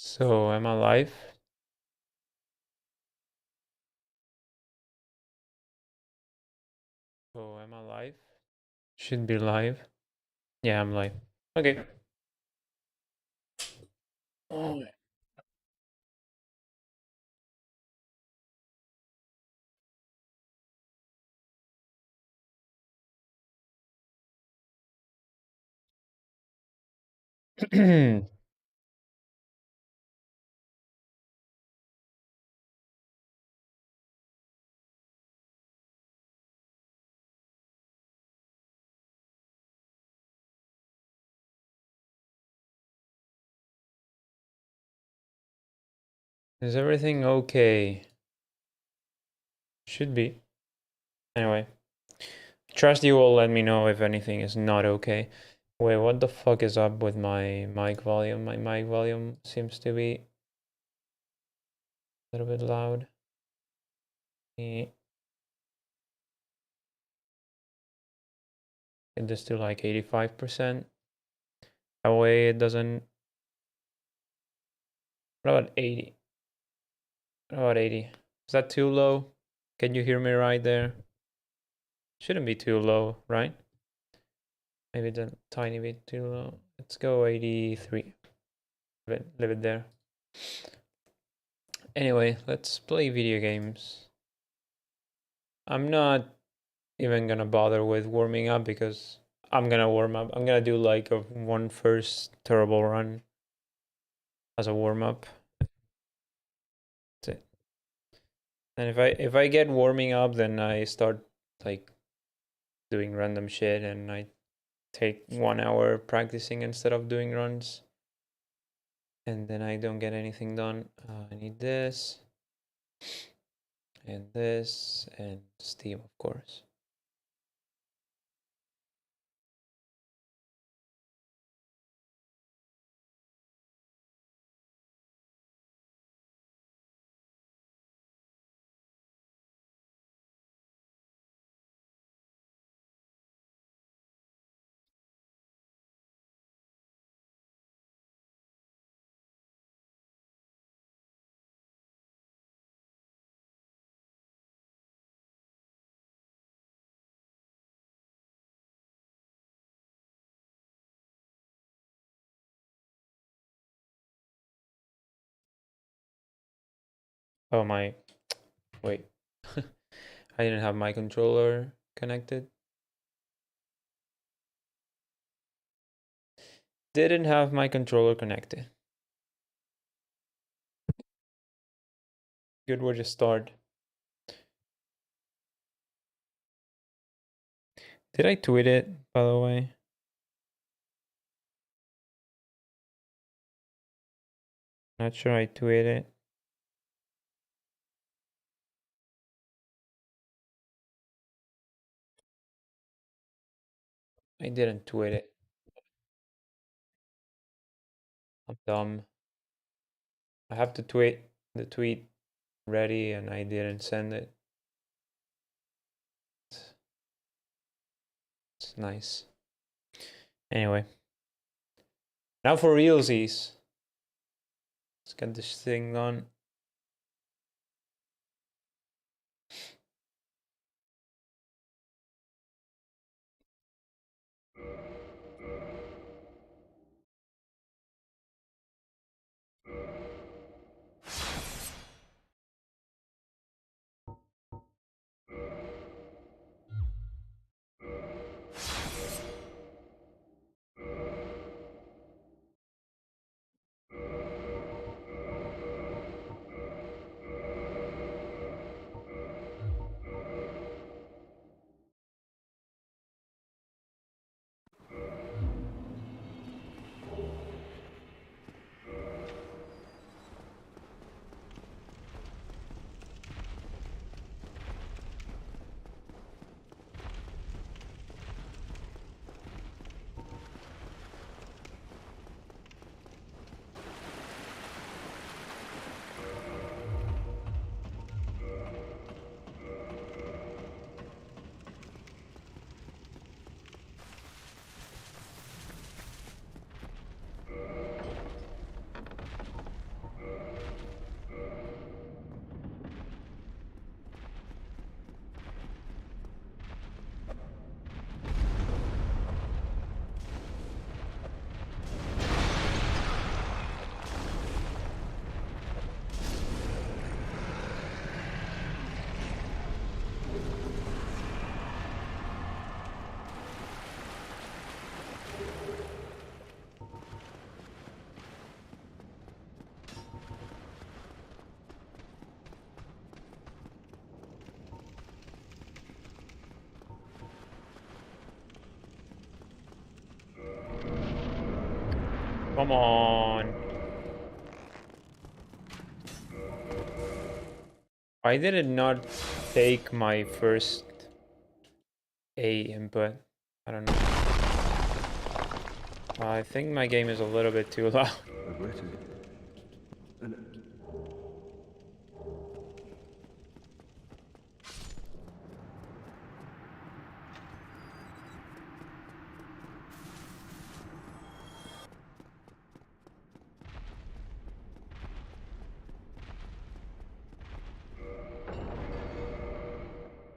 So, am I live? So, am I live? Should be live. Yeah, I'm live. Okay. Oh. Is everything okay? Should be. Anyway, trust you will let me know if anything is not okay. Wait, what the fuck is up with my mic volume? My mic volume seems to be a little bit loud. Get this to like 85%. That way it doesn't. What about 80? What about 80? Is that too low? Can you hear me right there? Shouldn't be too low, right? Maybe a tiny bit too low. Let's go 83. Leave it there. Anyway, let's play video games. I'm not even gonna bother with warming up because I'm gonna warm up. I'm gonna do like one first terrible run as a warm up. That's it. And if I get warming up, then I start like doing random shit, and I take 1 hour practicing instead of doing runs. And then I don't get anything done. I need this. And this, and Steam, of course. Oh my, wait. I didn't have my controller connected. Didn't have my controller connected. Good way to start. Did I tweet it, by the way? Not sure I tweeted it. I didn't tweet it. I'm dumb. I have to tweet the tweet ready and I didn't send it. It's nice. Anyway. Now for realsies. Let's get this thing on. Come on. Why did it not take my first A input? I don't know. I think my game is a little bit too loud.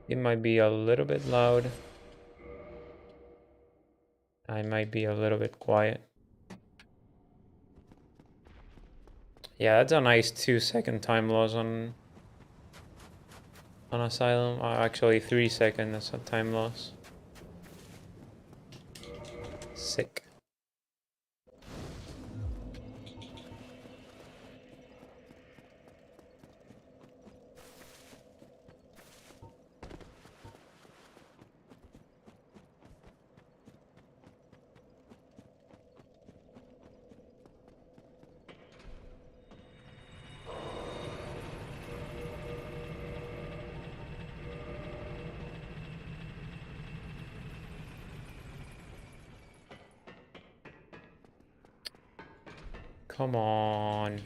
It might be a little bit loud. I might be a little bit quiet. Yeah, that's a nice 2-second time loss on Asylum. Actually 3-second, that's a time loss. Sick. Come on.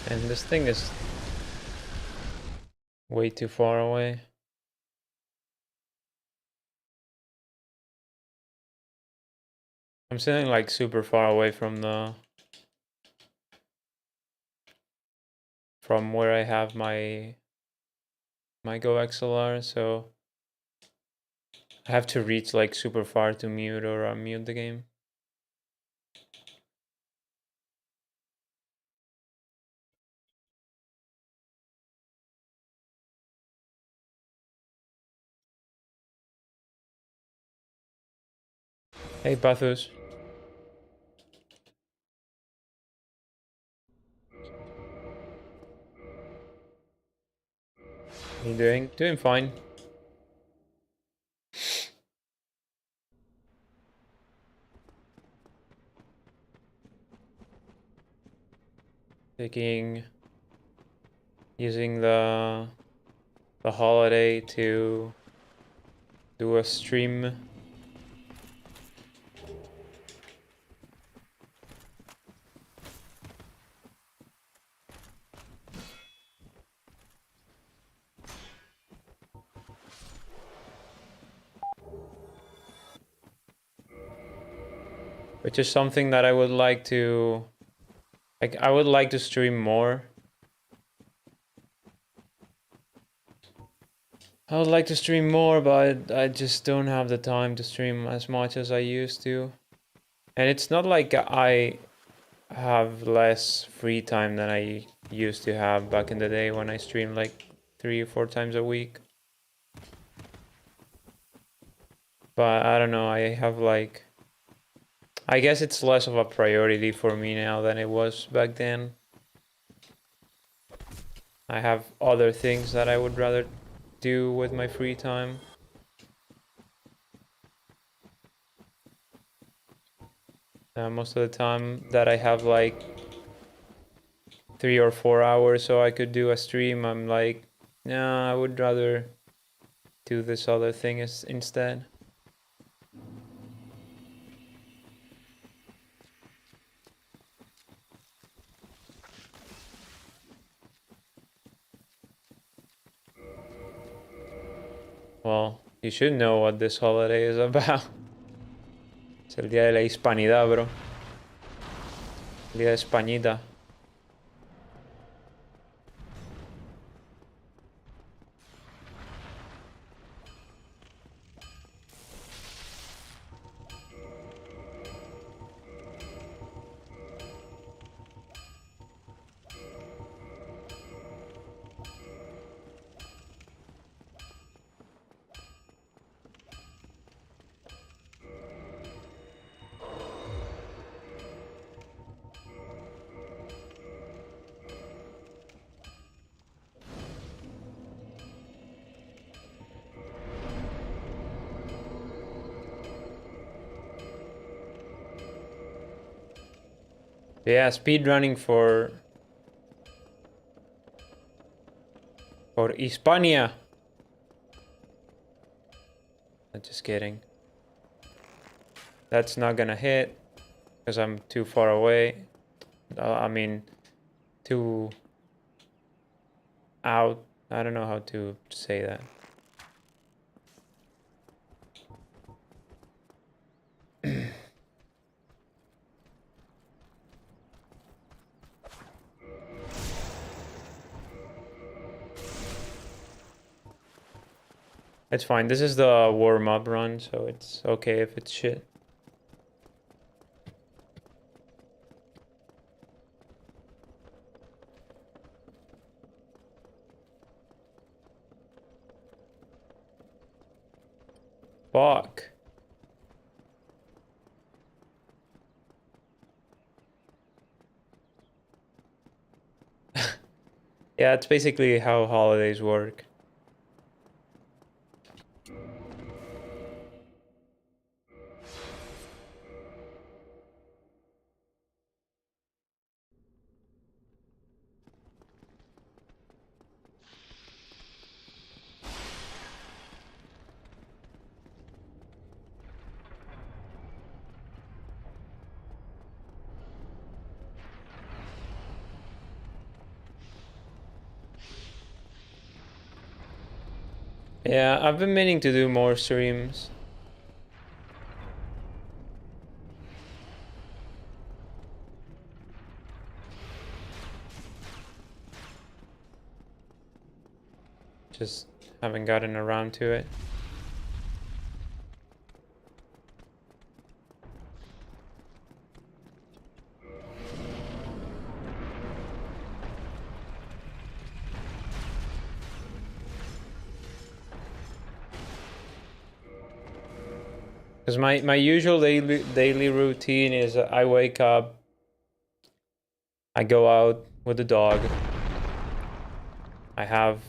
And this thing is way too far away. I'm sitting like super far away from where I have my Go XLR, so I have to reach like super far to mute or unmute the game. Hey, Bathus. How you doing? Doing fine. Using the holiday to do a stream. Which is something that I would like to, I would like to stream more. I would like to stream more, but I just don't have the time to stream as much as I used to. And it's not like I have less free time than I used to have back in the day when I streamed like 3 or 4 times a week. But I don't know, I have like... I guess it's less of a priority for me now than it was back then. I have other things that I would rather do with my free time. Most of the time that I have like 3 or 4 hours so I could do a stream, I'm like, nah, I would rather do this other thing instead. Well, you should know what this holiday is about. Es el Día de la Hispanidad, bro. El Día de Españita. Yeah, speedrunning for Hispania. I'm just kidding. That's not gonna hit because I'm too far away. I mean, too out. I don't know how to say that. It's fine. This is the warm-up run, so it's okay if it's shit. Fuck. Yeah, it's basically how holidays work. Yeah, I've been meaning to do more streams. Just haven't gotten around to it. Because my usual daily routine is I wake up, I go out with the dog, I have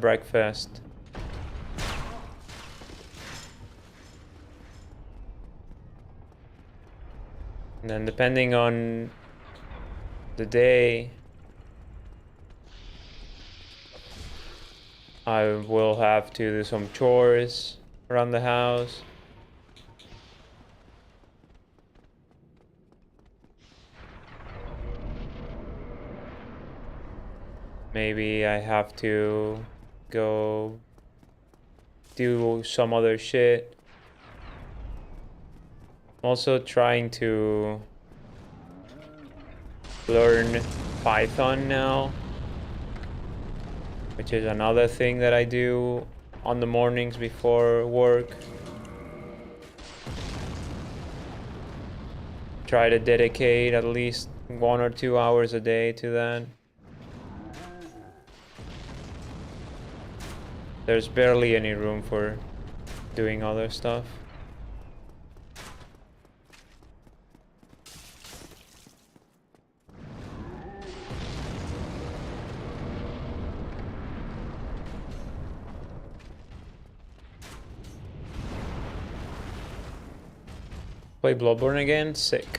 breakfast, and then depending on the day, I will have to do some chores around the house. Maybe I have to go do some other shit. I'm also trying to learn Python now, which is another thing that I do on the mornings before work. try to dedicate at least 1 or 2 hours a day to that. There's barely any room for doing other stuff. Play Bloodborne again? Sick.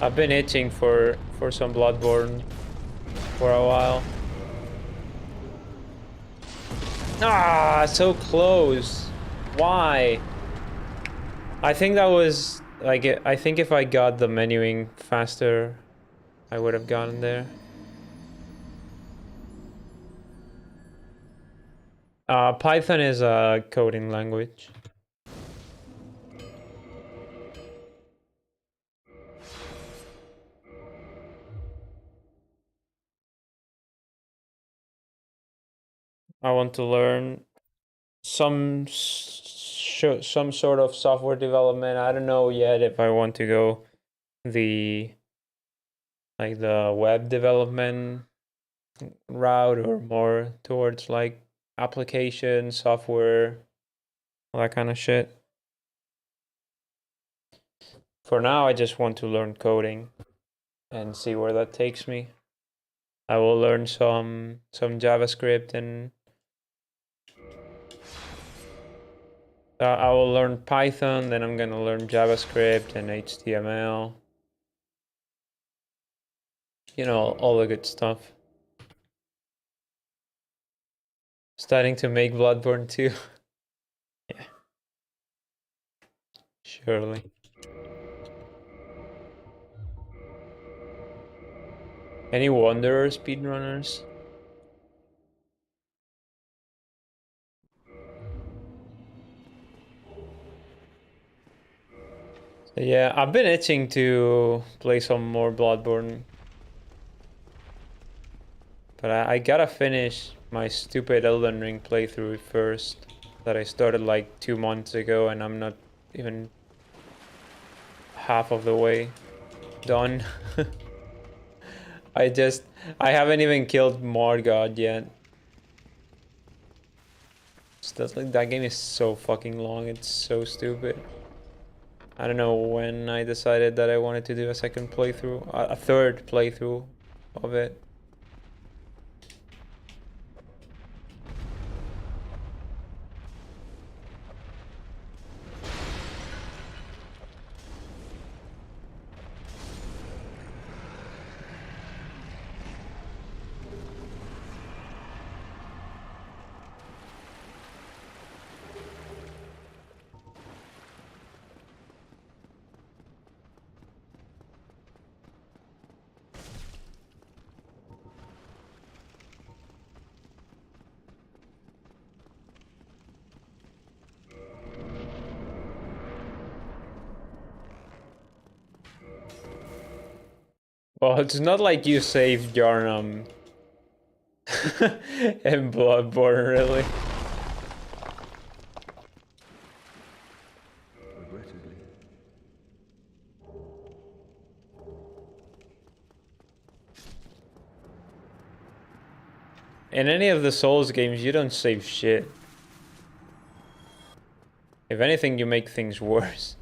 I've been itching for some Bloodborne for a while. Ah, so close. Why? I think that was like I think if I got the menuing faster, I would have gotten there. Python is a coding language. I want to learn some sort of software development. I don't know yet if I want to go the web development route or more towards like application software, all that kind of shit. For now, I just want to learn coding and see where that takes me. I will learn some JavaScript and I will learn Python, then I'm gonna learn JavaScript and HTML. You know, all the good stuff. Starting to make Bloodborne too. Yeah. Surely. Any Wanderer speedrunners? So yeah, I've been itching to play some more Bloodborne. But I gotta finish my stupid Elden Ring playthrough first. That I started like 2 months ago and I'm not even half of the way done. I haven't even killed Morgod yet. That game is so fucking long, it's so stupid. I don't know when I decided that I wanted to do a second playthrough, a third playthrough of it. Well, it's not like you saved Yarnum in Bloodborne, really. Regrettably. In any of the Souls games, you don't save shit. If anything, you make things worse.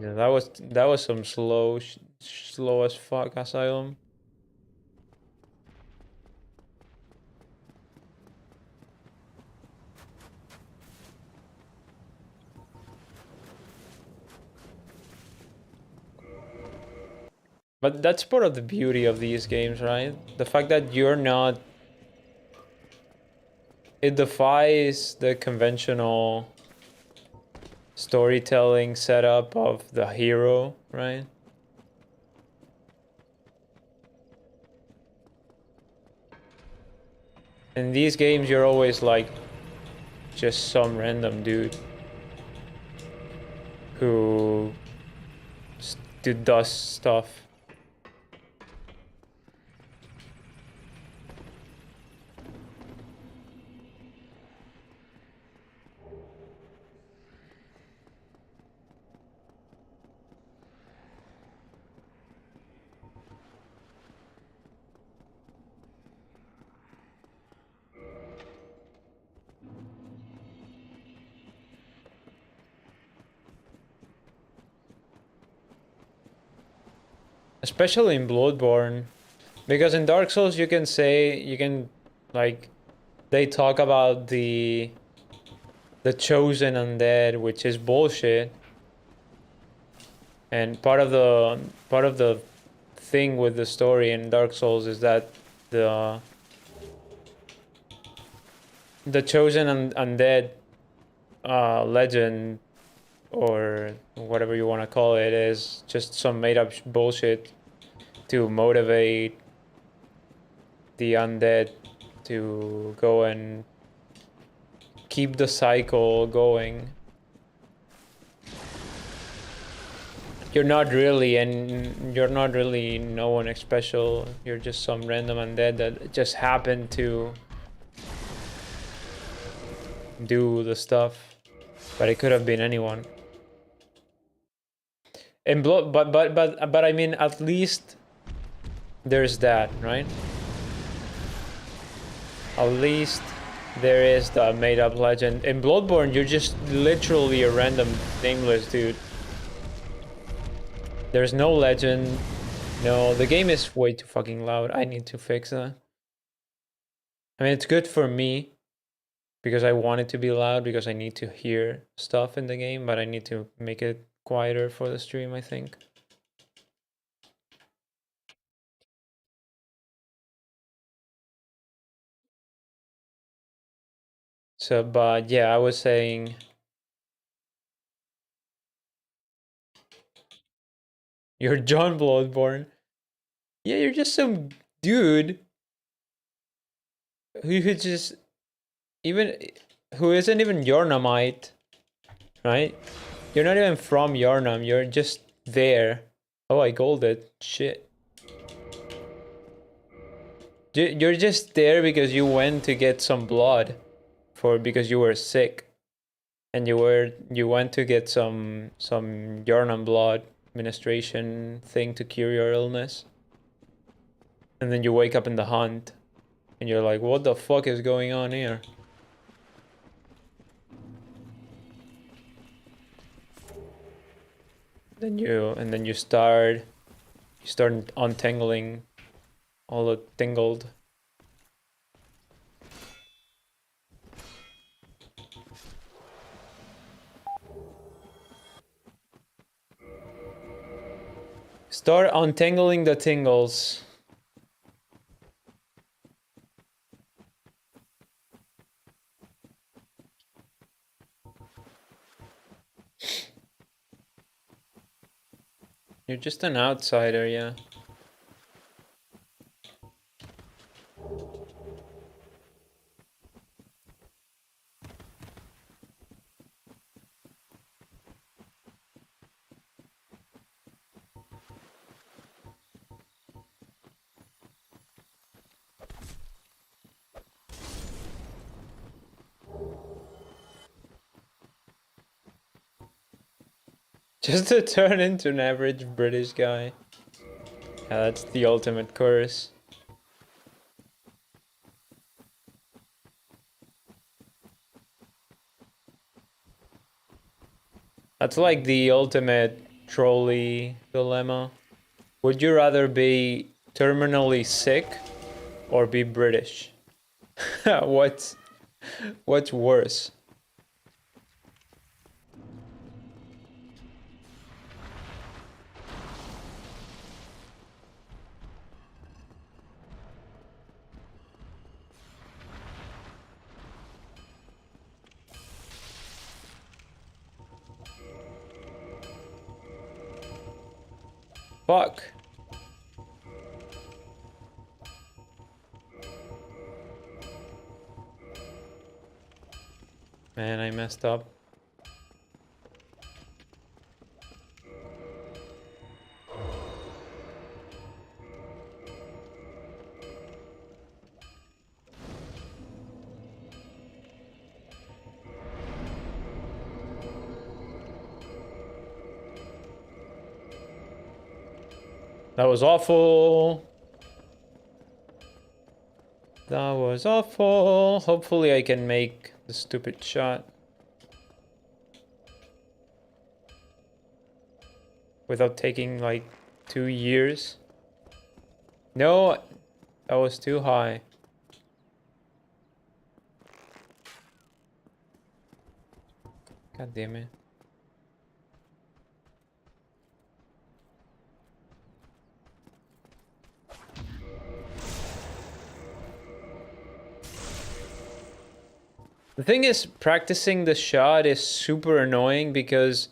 Yeah, that was some slow as fuck Asylum. But that's part of the beauty of these games, right? The fact that you're not... It defies the conventional storytelling setup of the hero, right? In these games, you're always like just some random dude who do dust stuff. Especially in Bloodborne. Because in Dark Souls you can like they talk about the chosen undead, which is bullshit. And part of the thing with the story in Dark Souls is that the chosen undead legend, or whatever you want to call it, is just some made up bullshit to motivate the undead to go and keep the cycle going. You're not really no one special. You're just some random undead that just happened to do the stuff, but it could have been anyone. And but I mean, at least there's that, right? At least there is the made-up legend. In Bloodborne, you're just literally a random nameless dude. There's no legend. No, the game is way too fucking loud. I need to fix that. I mean, it's good for me because I want it to be loud because I need to hear stuff in the game, but I need to make it quieter for the stream, I think. So, but yeah, I was saying... You're John Bloodborne. Yeah, you're just some dude who just... who isn't even Yornamite, right? You're not even from Yarnam, you're just there. Oh, I golded. Shit. You're just there because you went to get some blood because you were sick. And you went to get some Yarnam blood administration thing to cure your illness. And then you wake up in the hunt and you're like, what the fuck is going on here? Then you start untangling all the tingled. Start untangling the tingles. You're just an outsider, yeah. Just to turn into an average British guy. Yeah, that's the ultimate curse. That's like the ultimate trolley dilemma. Would you rather be terminally sick or be British? What's worse? Fuck. Man, I messed up. That was awful. That was awful. Hopefully I can make the stupid shot without taking like 2 years. No, that was too high. God damn it. The thing is, practicing the shot is super annoying because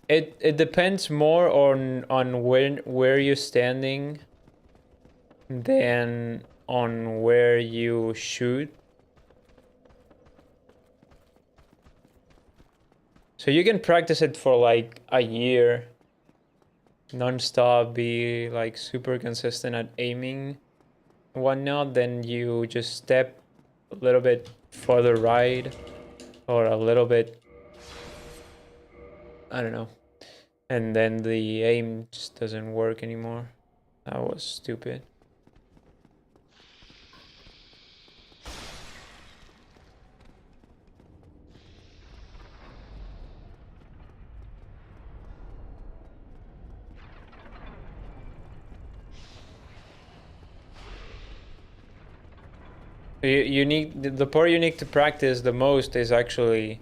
it depends more on where you're standing than on where you shoot. So you can practice it for like a year non-stop, be like super consistent at aiming and whatnot, then you just step a little bit further right or a little bit, I don't know, and then the aim just doesn't work anymore. That was stupid. You need the part you need to practice the most is actually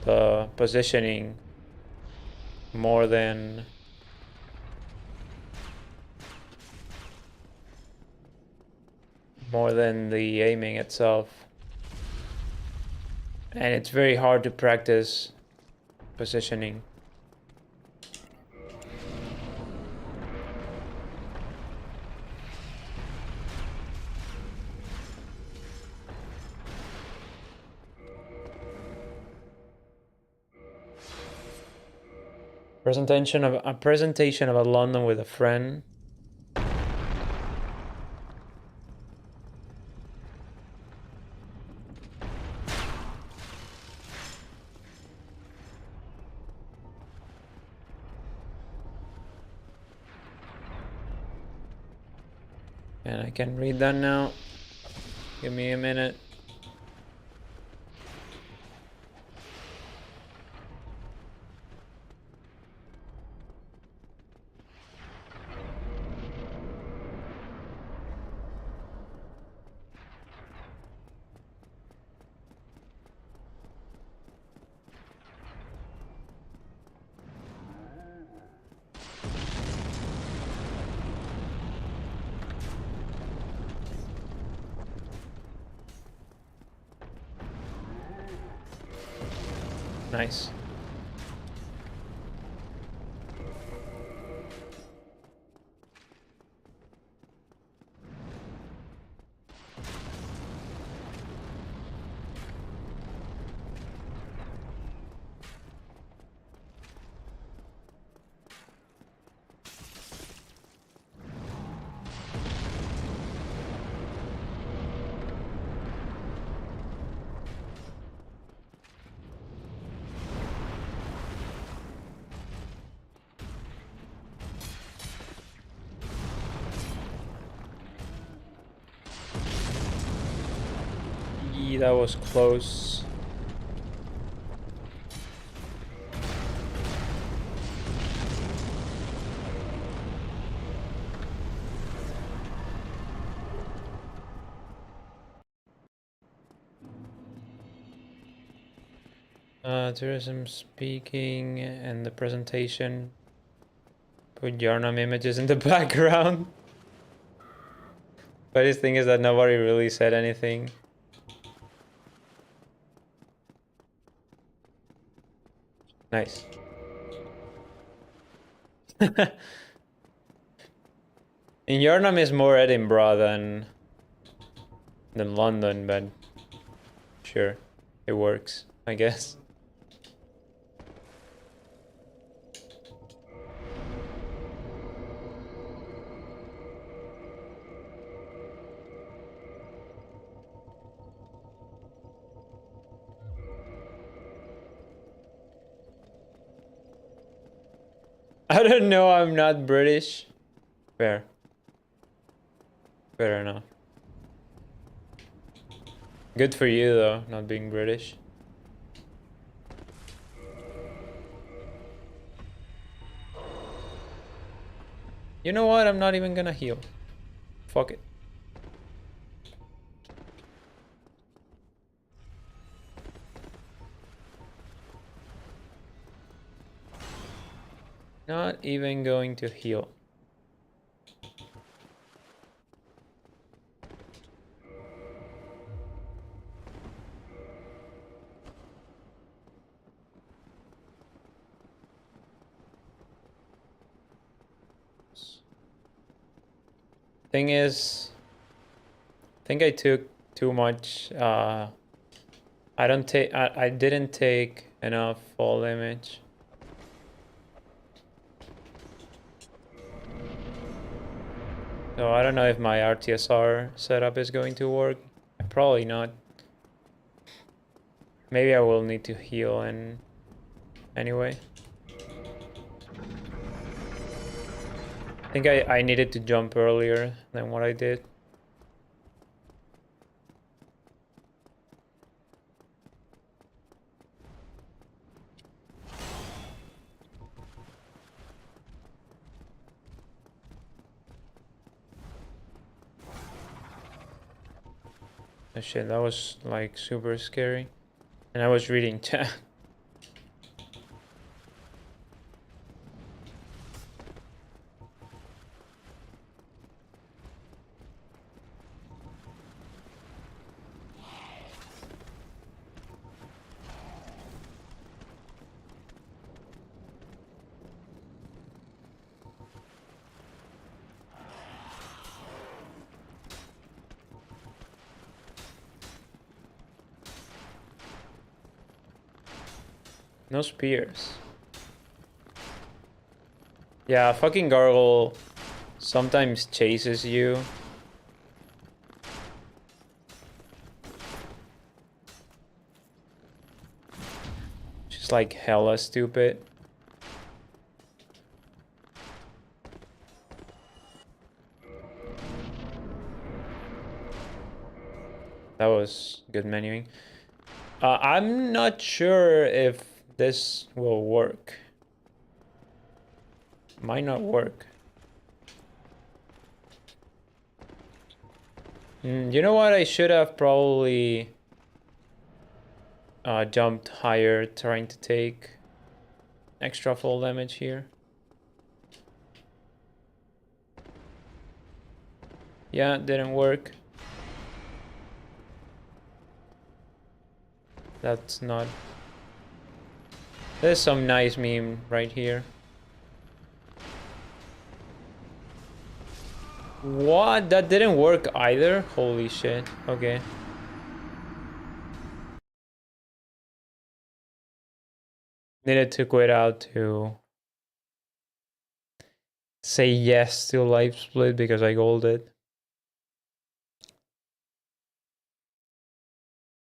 the positioning more than the aiming itself. And it's very hard to practice positioning. Presentation of a London with a friend. And I can read that now. Give me a minute. Nice. That was close. Tourism speaking and the presentation. Put Yarnum images in the background. But his thing is that nobody really said anything. Nice. And Yarnum is more Edinburgh than London, but sure, it works, I guess. I don't know, I'm not British. Fair. Fair enough. Good for you though, not being British. You know what? I'm not even gonna heal. Fuck it. Not even going to heal. Thing is, I think I took too much. I didn't take enough fall damage. So I don't know if my RTSR setup is going to work. Probably not. Maybe I will need to heal and anyway. I think I needed to jump earlier than what I did. Oh shit, that was like super scary. And I was reading chat. No spears. Yeah, fucking gargle sometimes chases you. She's like hella stupid. That was good menuing. I'm not sure if this will work. Might not work. You know what? I should have probably jumped higher, trying to take extra fall damage here. Yeah, it didn't work. That's not... There's some nice meme right here. What? That didn't work either? Holy shit. Okay. Needed to quit out to say yes to life split because I golded.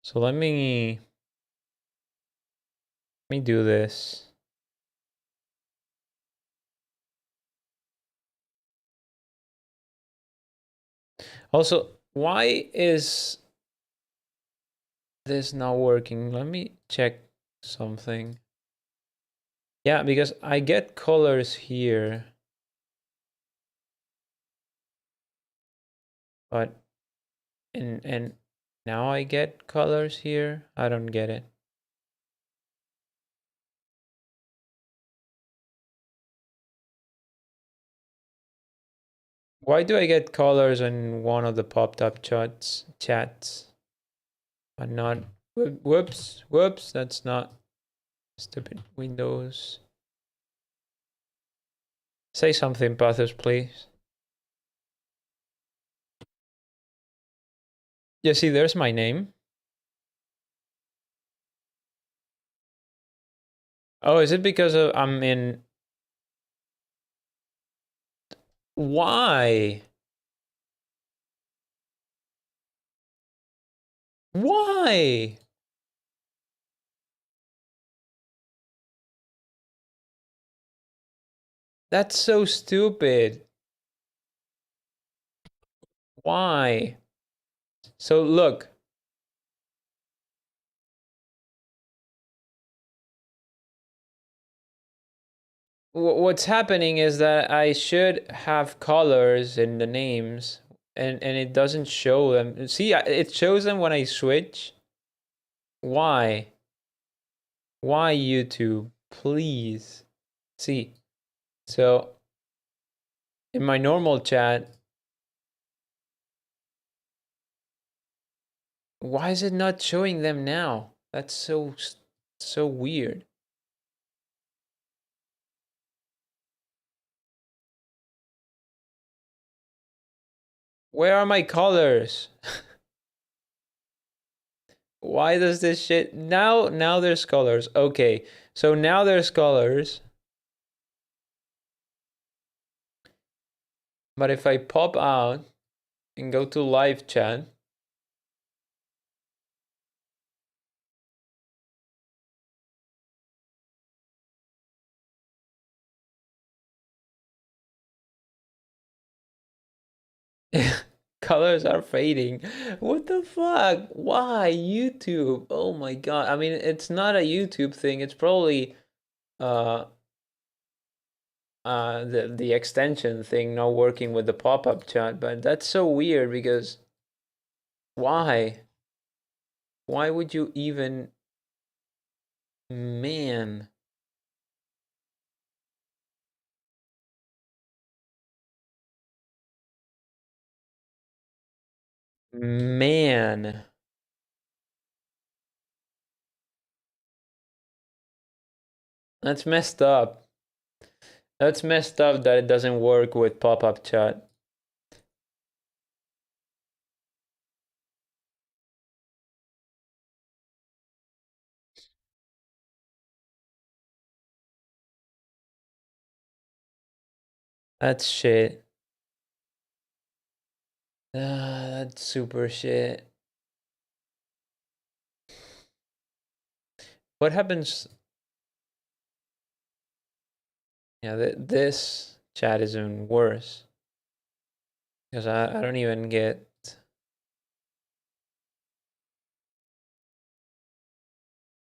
So let me do this. Also, why is this not working? Let me check something. Yeah, because I get colors here. But and now I get colors here. I don't get it. Why do I get colors in one of the popped up chats? But not whoops, that's not stupid Windows. Say something, Pathos, please. Yeah, see, there's my name. Oh, is it because I'm in... Why? Why? That's so stupid. Why? So look. What's happening is that I should have colors in the names, and it doesn't show them. See, it shows them when I switch. Why? Why YouTube? Please. See, so in my normal chat, why is it not showing them now? That's so weird. Where are my colors? Why does this shit now there's colors. Okay. So now there's colors. But if I pop out and go to live chat, colors are fading. What the fuck? Why YouTube? Oh my god. I mean, it's not a YouTube thing. It's probably uh the extension thing not working with the pop-up chat, but that's so weird because why? Why would you even, man? Man. That's messed up. That's messed up that it doesn't work with pop-up chat. That's shit. That's super shit. What happens? Yeah, this chat is even worse because I don't even get.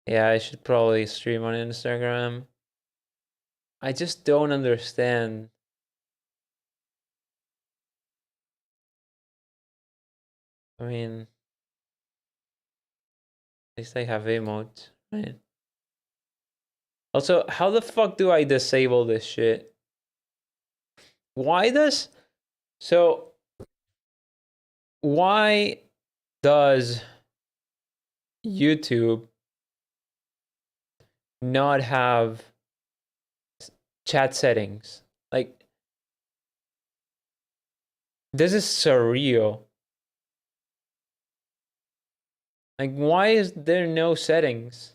Yeah, I should probably stream on Instagram. I just don't understand. I mean, at least I have emotes, right? Also, how the fuck do I disable this shit? Why does so? Why does YouTube not have chat settings? Like, this is surreal. Like, why is there no settings?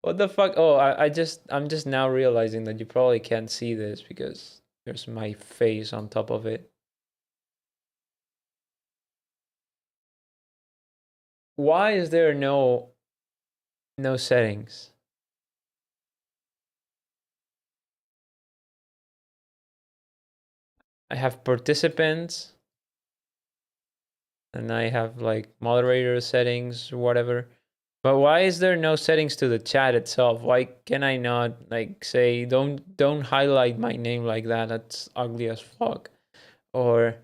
What the fuck? Oh, I'm just now realizing that you probably can't see this because there's my face on top of it. Why is there no settings? I have participants and I have like moderator settings, whatever. But why is there no settings to the chat itself? Why can I not like say don't highlight my name like that? That's ugly as fuck. Or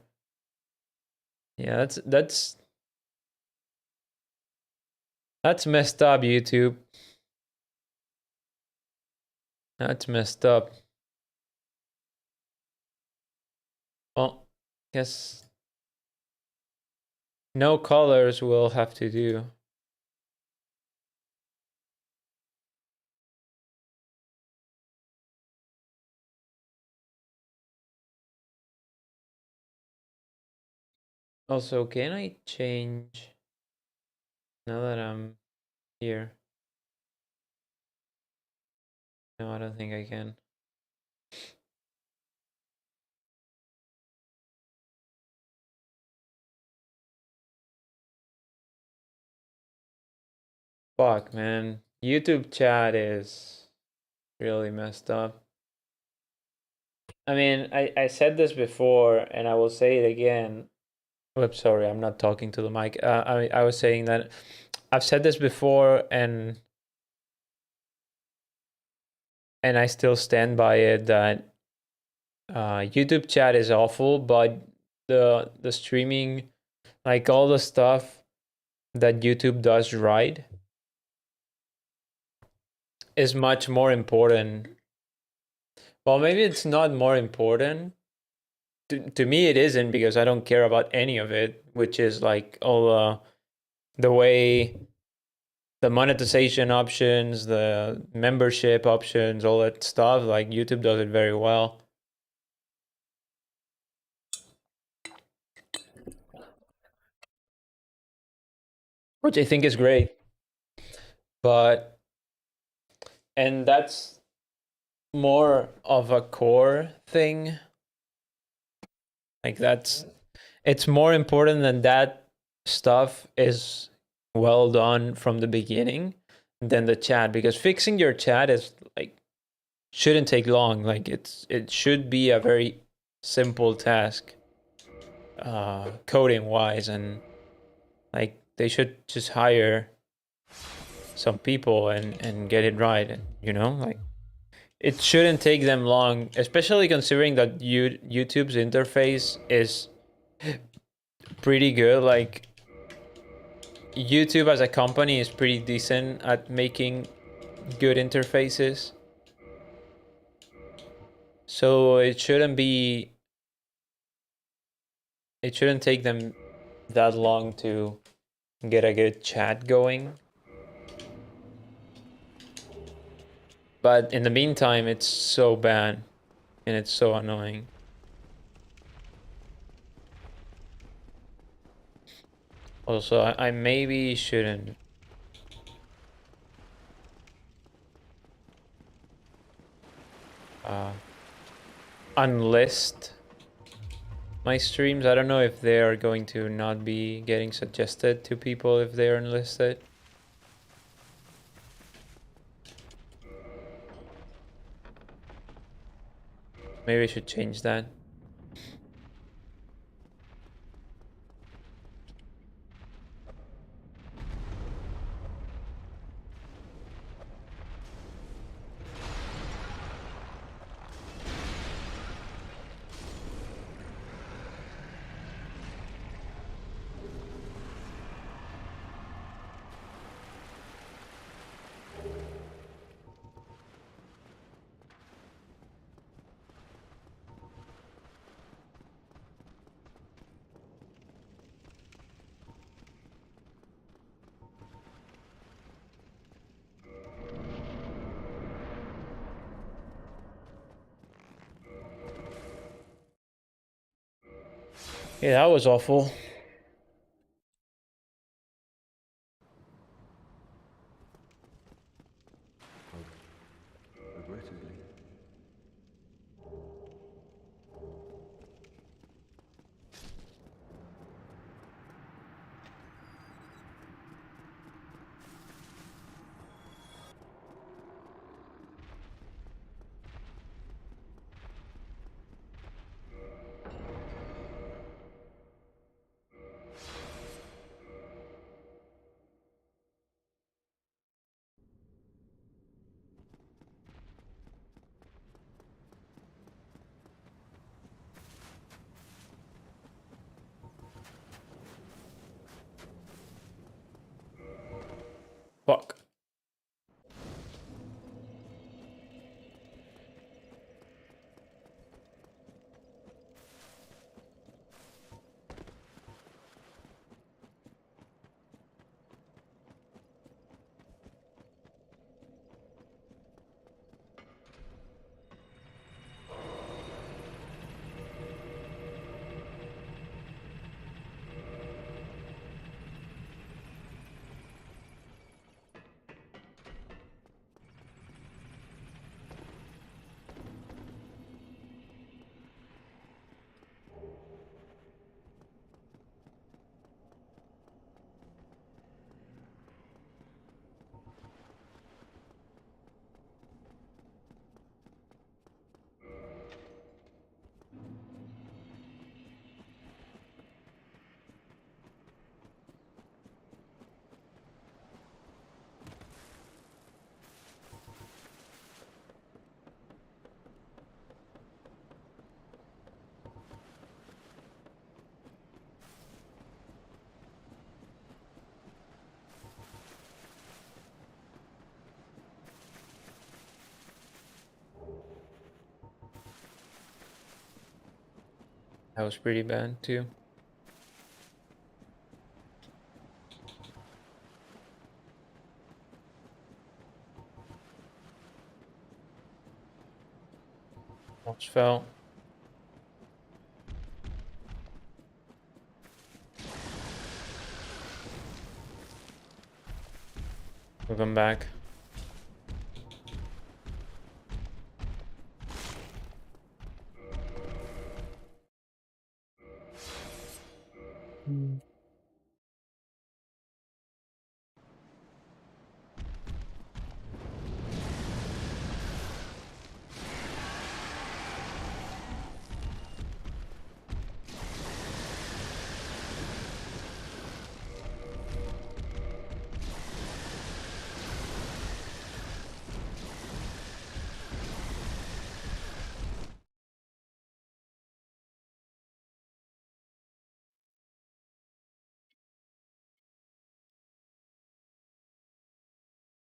yeah, that's messed up, YouTube. That's messed up. Well, guess no colors will have to do. Also, can I change now that I'm here? No, I don't think I can. Fuck, man. YouTube chat is really messed up. I mean, I said this before, and I will say it again. Oops, sorry, I'm not talking to the mic. I was saying that I've said this before, and I still stand by it that YouTube chat is awful, but the streaming, like all the stuff that YouTube does right, is much more important. Well, maybe it's not more important. To me, it isn't because I don't care about any of it, which is like all the way the monetization options, the membership options, all that stuff. Like YouTube does it very well. Which I think is great. But, and that's more of a core thing. Like it's more important than that stuff is well done from the beginning than the chat, because fixing your chat is like shouldn't take long. Like it should be a very simple task, coding wise, and like they should just hire some people and get it right, and like it shouldn't take them long, especially considering that YouTube's interface is pretty good. Like YouTube as a company is pretty decent at making good interfaces. So it shouldn't take them that long to get a good chat going. But in the meantime, it's so bad and it's so annoying. Also, I maybe shouldn't unlist my streams. I don't know if they are going to not be getting suggested to people if they're unlisted. Maybe I should change that. Yeah, that was awful. Regrettably. Fuck. That was pretty bad too. Almost fell. We'll come back.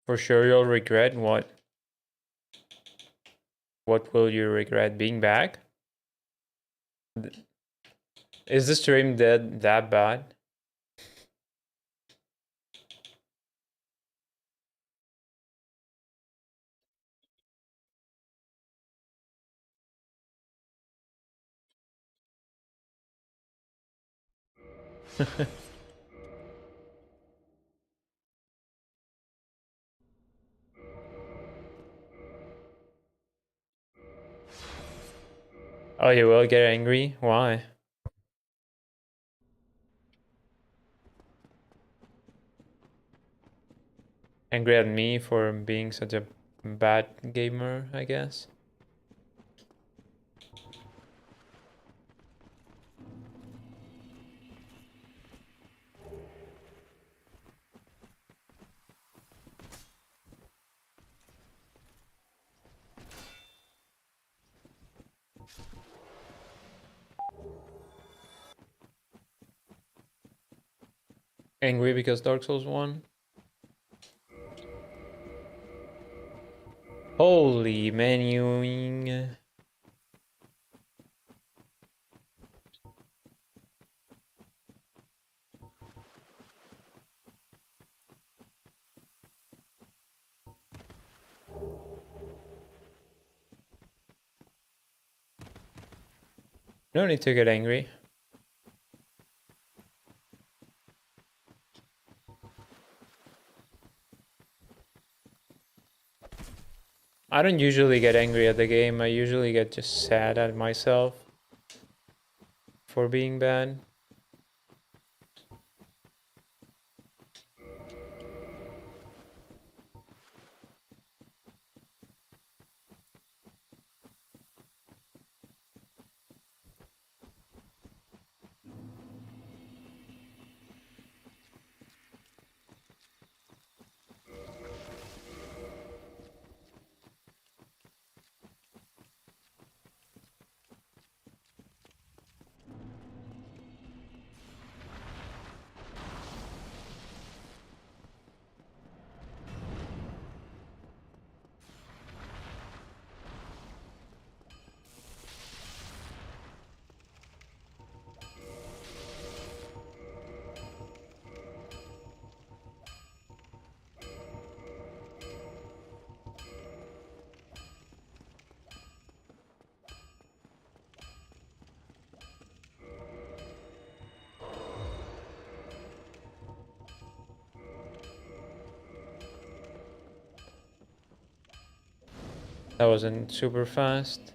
For sure you'll regret what? What will you regret? Being back? Is the stream that bad? Oh, you will get angry? Why? Angry at me for being such a bad gamer, I guess. Angry because Dark Souls 1? Holy menuing. No need to get angry. I don't usually get angry at the game. I usually get just sad at myself for being bad. That wasn't super fast.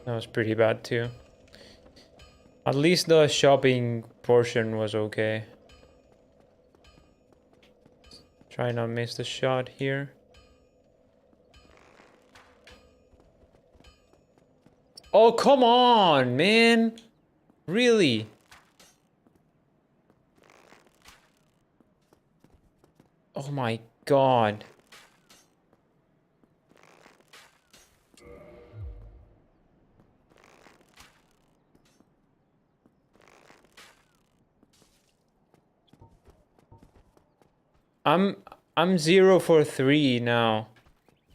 That was pretty bad too. At least the shopping portion was okay. Try not miss the shot here. Oh, come on, man. Really? Oh my god. I'm 0 for 3 now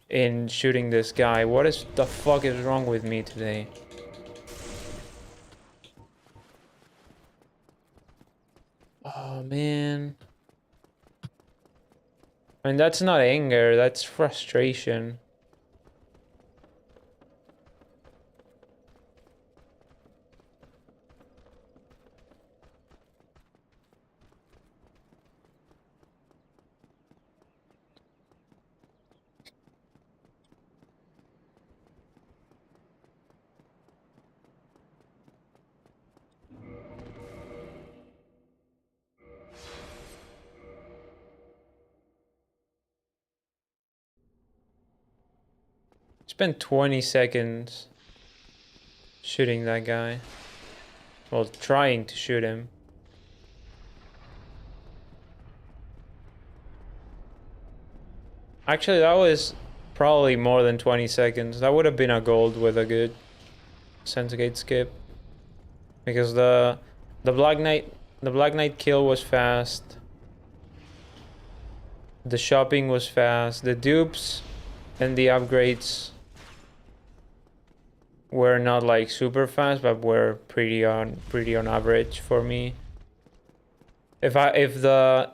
in shooting this guy. What is the fuck is wrong with me today? Oh man. I mean, that's not anger, that's frustration. Spent 20 seconds shooting that guy. Well, trying to shoot him. Actually, that was probably more than 20 seconds. That would have been a gold with a good Sensegate skip. Because the Black Knight kill was fast. The shopping was fast. The dupes and the upgrades were not like super fast, but were pretty on average for me. If the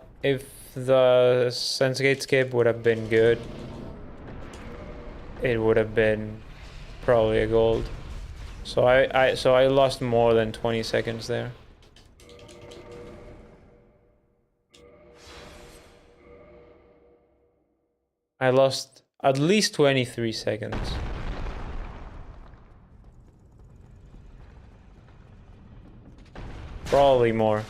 Sensegate skip would have been good, it would have been probably a gold. So I lost more than 20 seconds there. I lost at least 23 seconds. Probably more.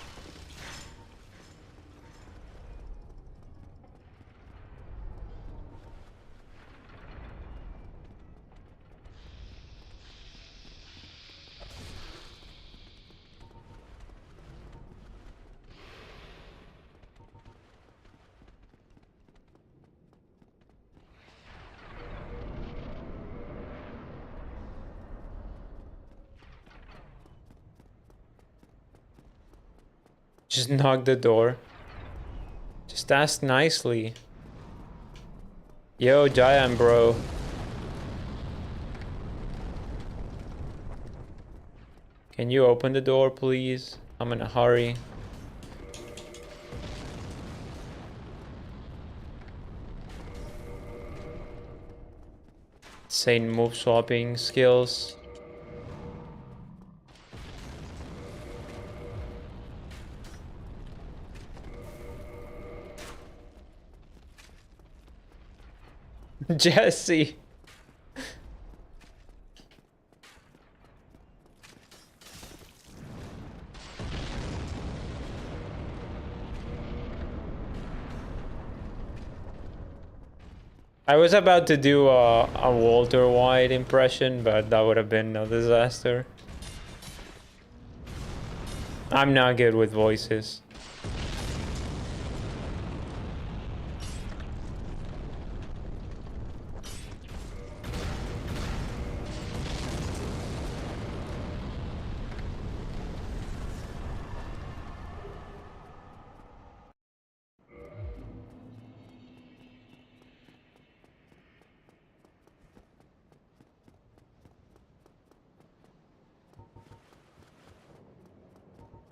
Just knock the door. Just ask nicely. Yo, Giant bro. Can you open the door, please? I'm in a hurry. Insane move swapping skills. Jesse. I was about to do a Walter White impression, but that would have been a disaster. I'm not good with voices.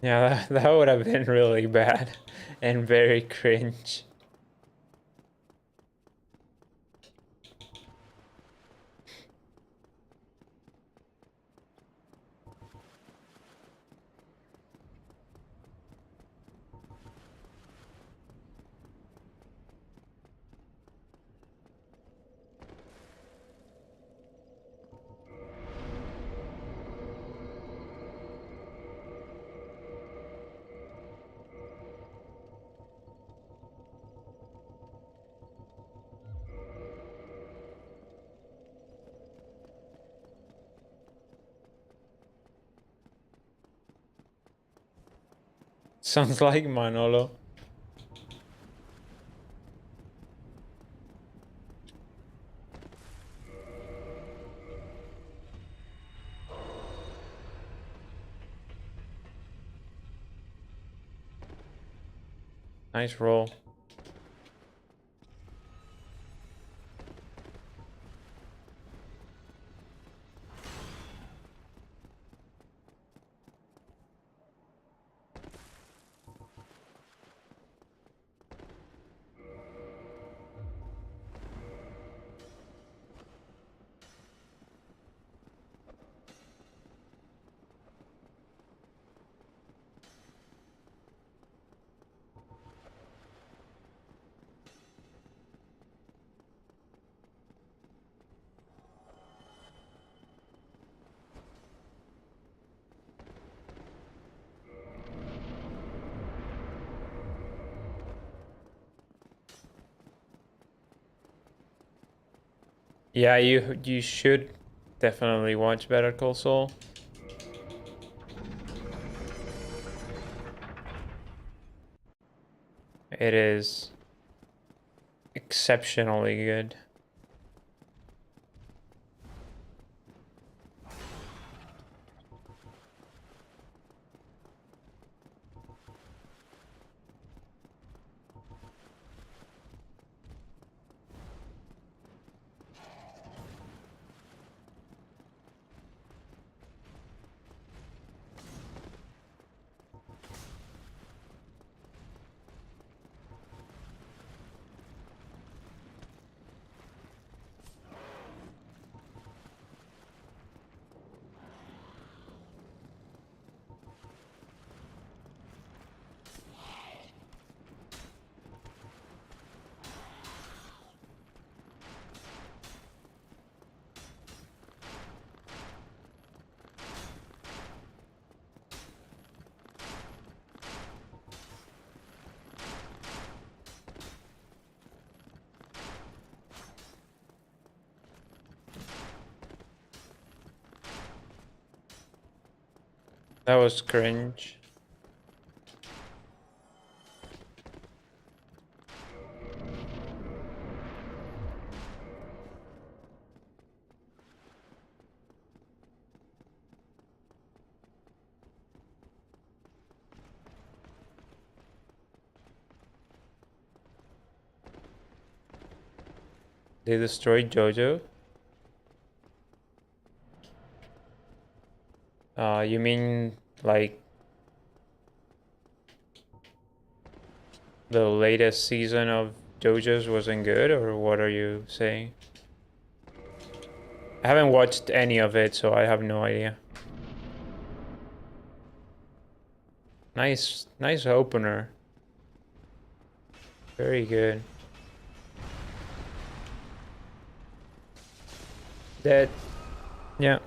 Yeah, that would have been really bad and very cringe. Sounds like Manolo. Nice roll. Yeah, you should definitely watch Better Call Saul. It is exceptionally good. That was cringe. They destroyed JoJo? You mean like the latest season of JoJo's wasn't good, or what are you saying? I haven't watched any of it, so I have no idea. Nice opener. Very good. Dead. Yeah.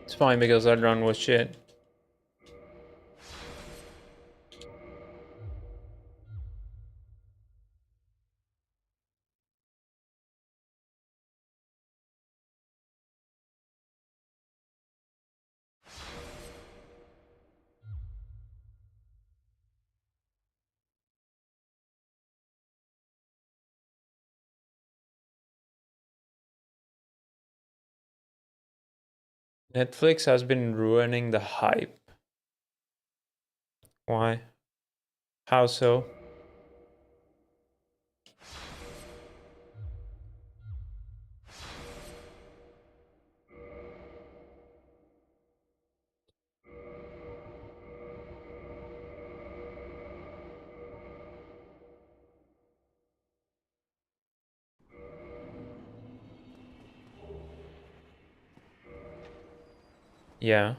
It's fine because that run was shit. Netflix has been ruining the hype. Why? How so? Yeah.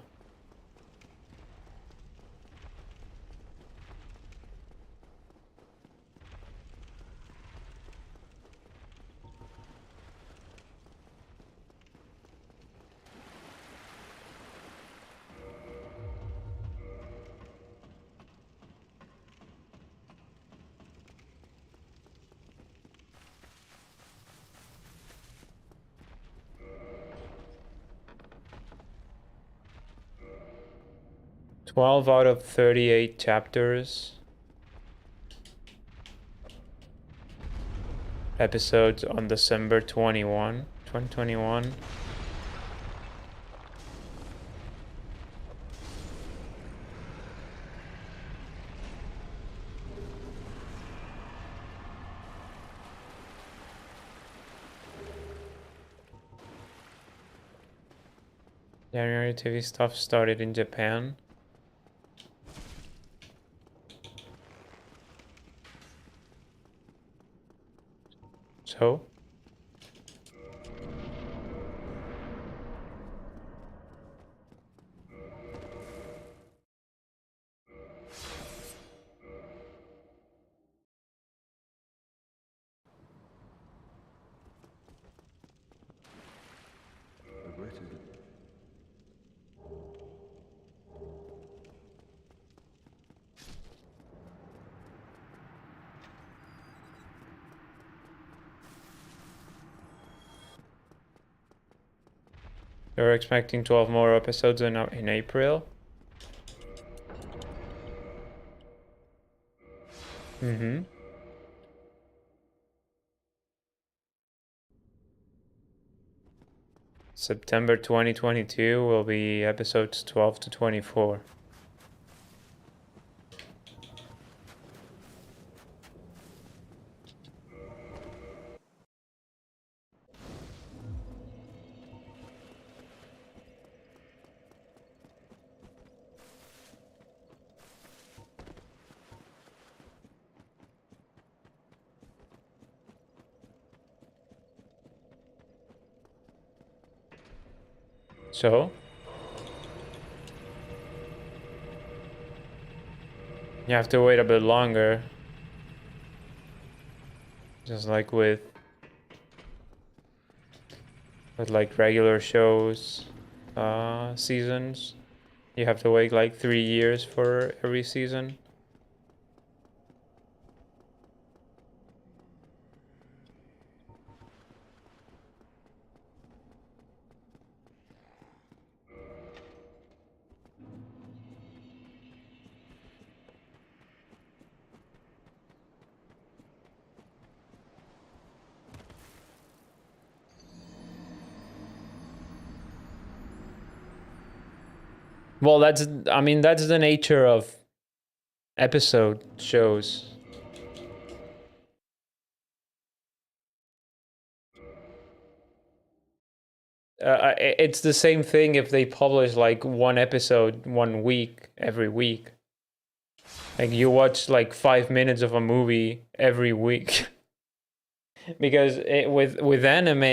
Twelve out of 38 chapters. Episodes on December 21, 2021. January TV stuff started in Japan. So? You're expecting 12 more episodes in April? Mm-hmm. September 2022 will be episodes 12 to 24. So, you have to wait a bit longer. Just like with like regular shows, seasons. You have to wait like 3 years for every season. Well, I mean, that's the nature of episode shows. It's the same thing if they publish like one episode 1 week every week. Like you watch like 5 minutes of a movie every week. Because with anime,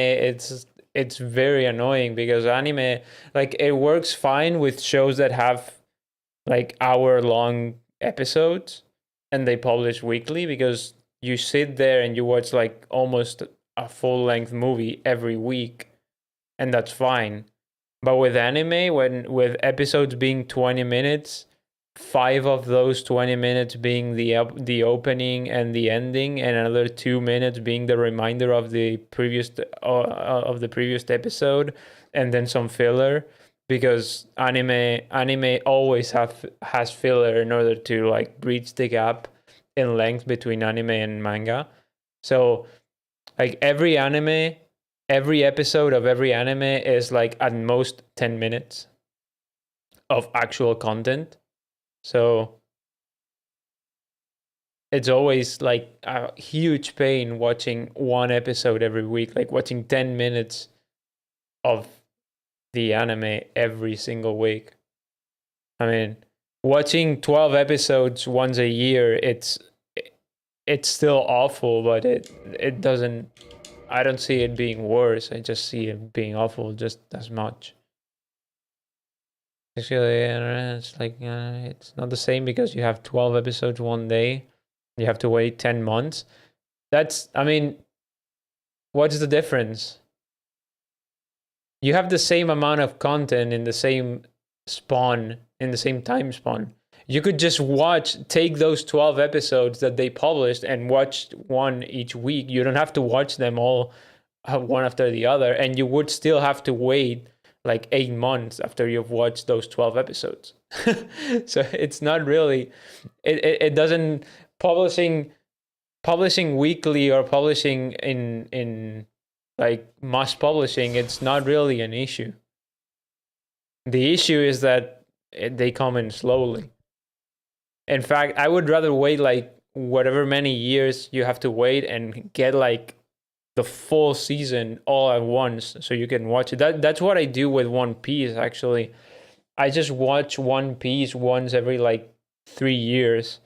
it's very annoying because anime, like, it works fine with shows that have like hour-long episodes and they publish weekly, because you sit there and you watch like almost a full-length movie every week, and that's fine. But with anime, when with episodes being 20 minutes, 5 of those 20 minutes being the opening and the ending, and another 2 minutes being the reminder of the previous episode, and then some filler, because anime always has filler in order to like bridge the gap in length between anime and manga. So like every episode of every anime is like at most 10 minutes of actual content. So it's always like a huge pain watching one episode every week, like watching 10 minutes of the anime every single week. I mean, watching 12 episodes once a year, it's still awful, but it doesn't, I don't see it being worse. I just see it being awful just as much. Actually, it's like it's not the same because you have 12 episodes one day. You have to wait 10 months. I mean, what's the difference? You have the same amount of content in the same in the same time spawn. You could just take those 12 episodes that they published and watch one each week. You don't have to watch them all one after the other, and you would still have to wait like 8 months after you've watched those 12 episodes. So it's not really, it doesn't, publishing weekly or publishing in like mass publishing, it's not really an issue. The issue is that they come in slowly. In fact, I would rather wait like whatever many years you have to wait and get like the full season all at once so you can watch it. That's what I do with One Piece actually. I just watch One Piece once every like 3 years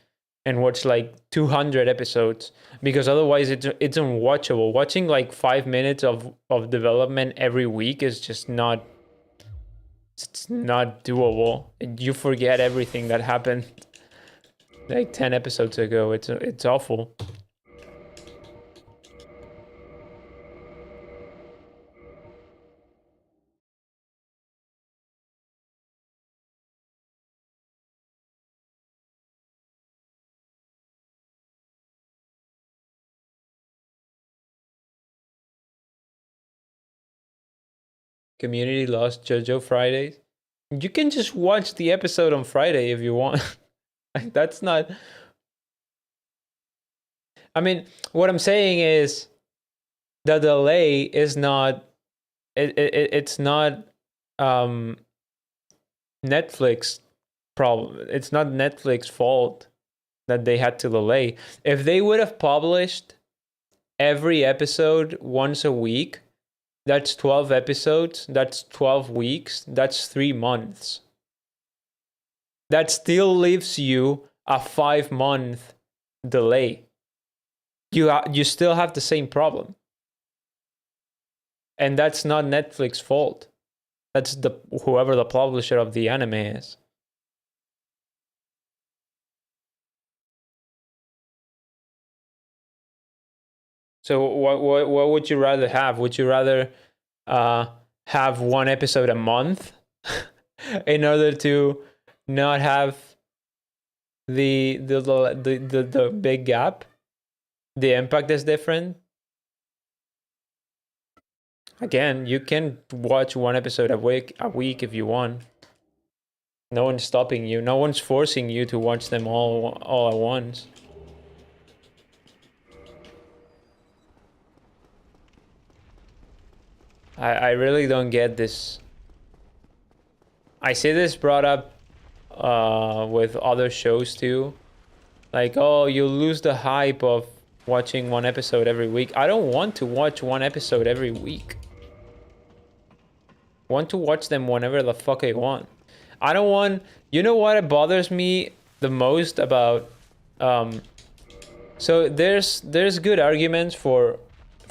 and watch like 200 episodes, because otherwise it's unwatchable. Watching like 5 minutes of development every week is just not, it's not doable. You forget everything that happened like 10 episodes ago. It's awful. Community lost JoJo Fridays. You can just watch the episode on Friday if you want. Like, that's not. I mean, what I'm saying is the delay is not. It's not Netflix problem. It's not Netflix fault that they had to delay. If they would have published every episode once a week, that's 12 episodes, that's 12 weeks, that's 3 months. That still leaves you a 5-month delay. You still have the same problem. And that's not Netflix's fault. That's whoever the publisher of the anime is. So what would you rather have? Would you rather have one episode a month in order to not have the big gap? The impact is different. Again, you can watch one episode a week if you want. No one's stopping you. No one's forcing you to watch them all at once. I really don't get this. I see this brought up with other shows too. Like, oh, you lose the hype of watching one episode every week. I don't want to watch one episode every week. I want to watch them whenever the fuck I want. I don't want... You know what bothers me the most about... So there's good arguments for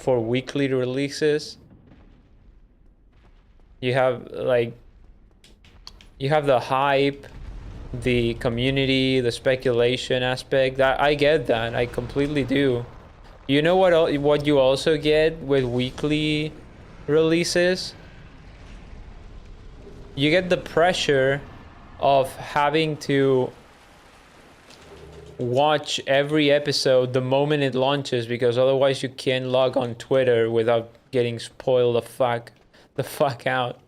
weekly releases. You have like... You have the hype, the community, the speculation aspect. That I get that. I completely do. You know what you also get with weekly releases? You get the pressure of having to watch every episode the moment it launches, because otherwise you can't log on Twitter without getting spoiled the fuck out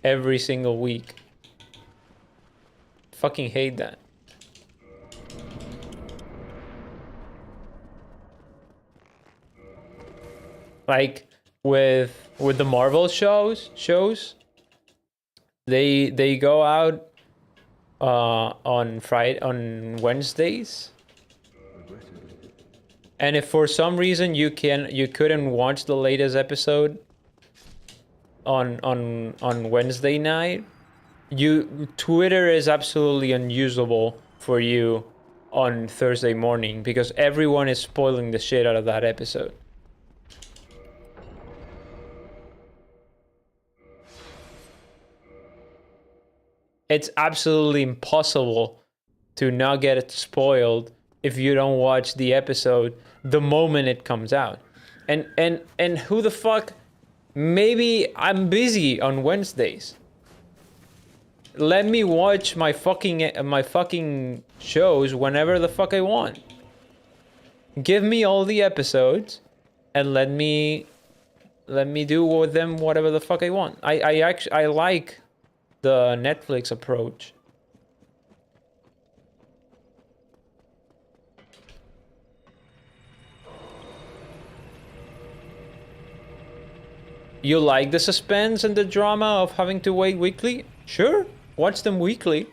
every single week. Fucking hate that. Like with the Marvel shows, they go out on Wednesdays. And if for some reason you couldn't watch the latest episode on Wednesday night, Twitter is absolutely unusable for you on Thursday morning, because everyone is spoiling the shit out of that episode. It's absolutely impossible to not get it spoiled if you don't watch the episode the moment it comes out. And who the fuck? Maybe I'm busy on Wednesdays. Let me watch my fucking shows whenever the fuck I want. Give me all the episodes and let me do with them whatever the fuck I want. I like the Netflix approach. You like the suspense and the drama of having to wait weekly? Sure, watch them weekly.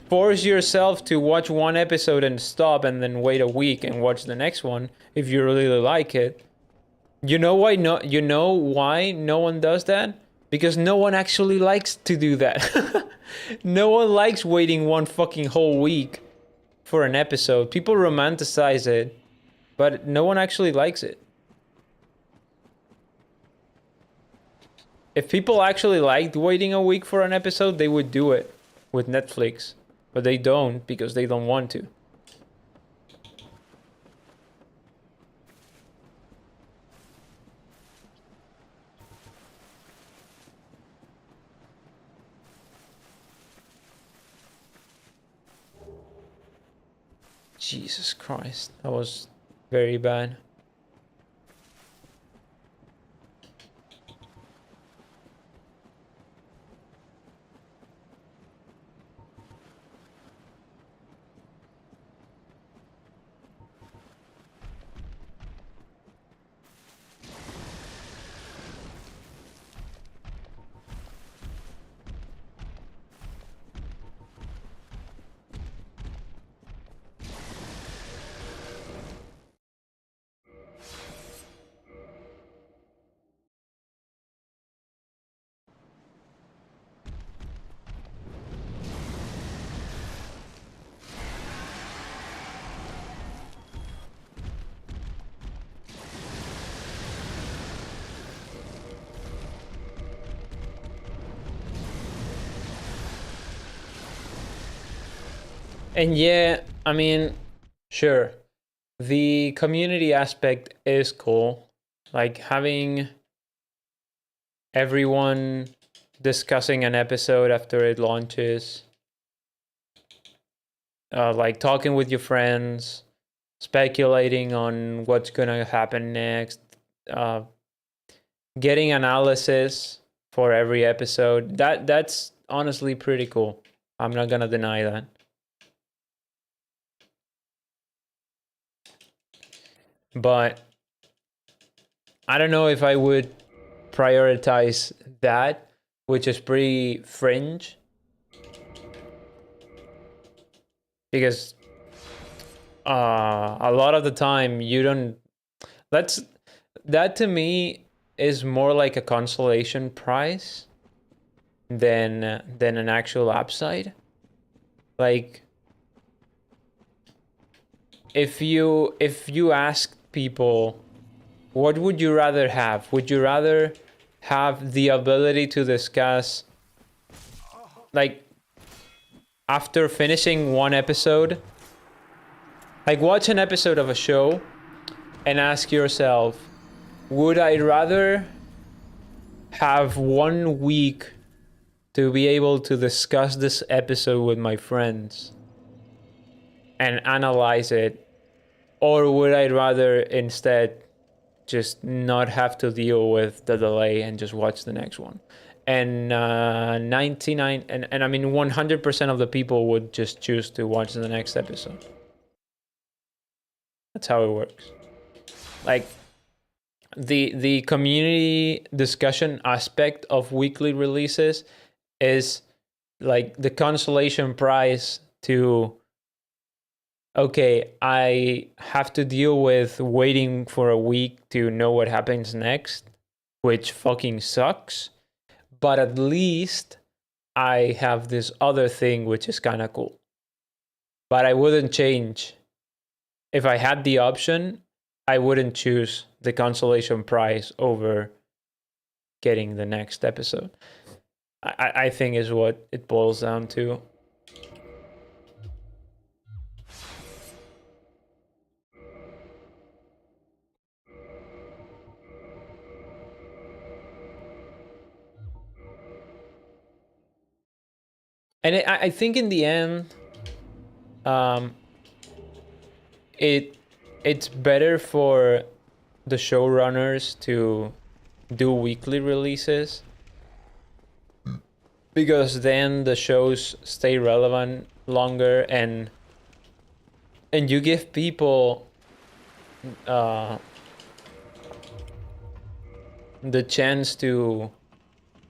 Force yourself to watch one episode and stop, and then wait a week and watch the next one if you really like it. You know why no one does that? Because no one actually likes to do that. No one likes waiting one fucking whole week for an episode. People romanticize it, but no one actually likes it. If people actually liked waiting a week for an episode, they would do it with Netflix. But they don't, because they don't want to. Jesus Christ, that was very bad. And yeah, I mean, sure, the community aspect is cool. Like having everyone discussing an episode after it launches, like talking with your friends, speculating on what's gonna happen next, uh, getting analysis for every episode. That's honestly pretty cool. I'm not gonna deny that. But I don't know if I would prioritize that, which is pretty fringe, because a lot of the time you don't. That's that to me is more like a consolation prize than an actual upside. Like if you ask people, what would you rather have? Would you rather have the ability to discuss, like, after finishing one episode, like watch an episode of a show and ask yourself, would I rather have 1 week to be able to discuss this episode with my friends and analyze it, or would I rather instead just not have to deal with the delay and just watch the next one? And 99 and I mean 100% of the people would just choose to watch the next episode. That's how it works. Like the community discussion aspect of weekly releases is like the consolation prize to, okay, I have to deal with waiting for a week to know what happens next, which fucking sucks, but at least I have this other thing which is kind of cool. But I wouldn't change. If I had the option, I wouldn't choose the consolation prize over getting the next episode. I think is what it boils down to. And I think in the end, um, it's better for the showrunners to do weekly releases, because then the shows stay relevant longer, and you give people the chance to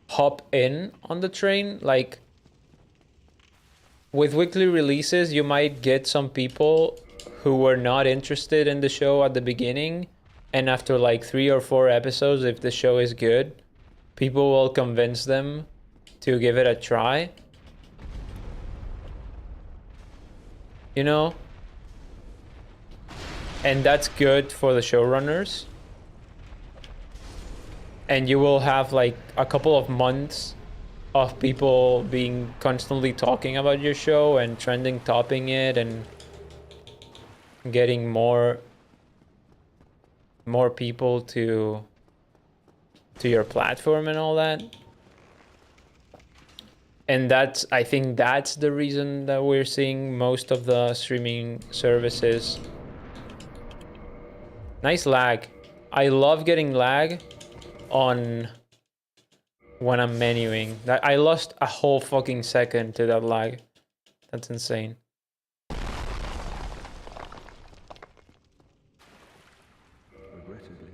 hop in on the train. Like with weekly releases, you might get some people who were not interested in the show at the beginning, and after like 3 or 4 episodes, if the show is good, people will convince them to give it a try. You know? And that's good for the showrunners. And you will have like a couple of months of people being constantly talking about your show and trending topping it and getting more people to your platform and all that. And that's, I think that's the reason that we're seeing most of the streaming services. Nice lag. I love getting lag on when I'm menuing. That I lost a whole fucking second to that lag. That's insane. Regrettably.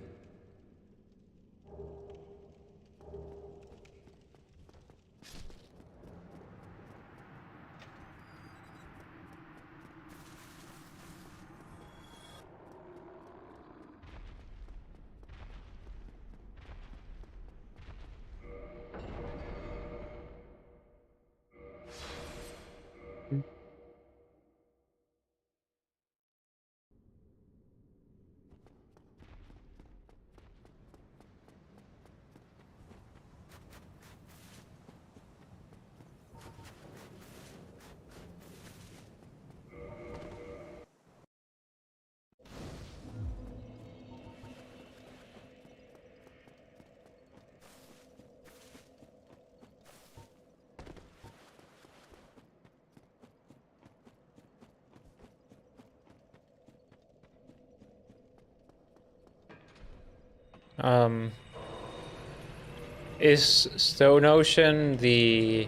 Is Stone Ocean the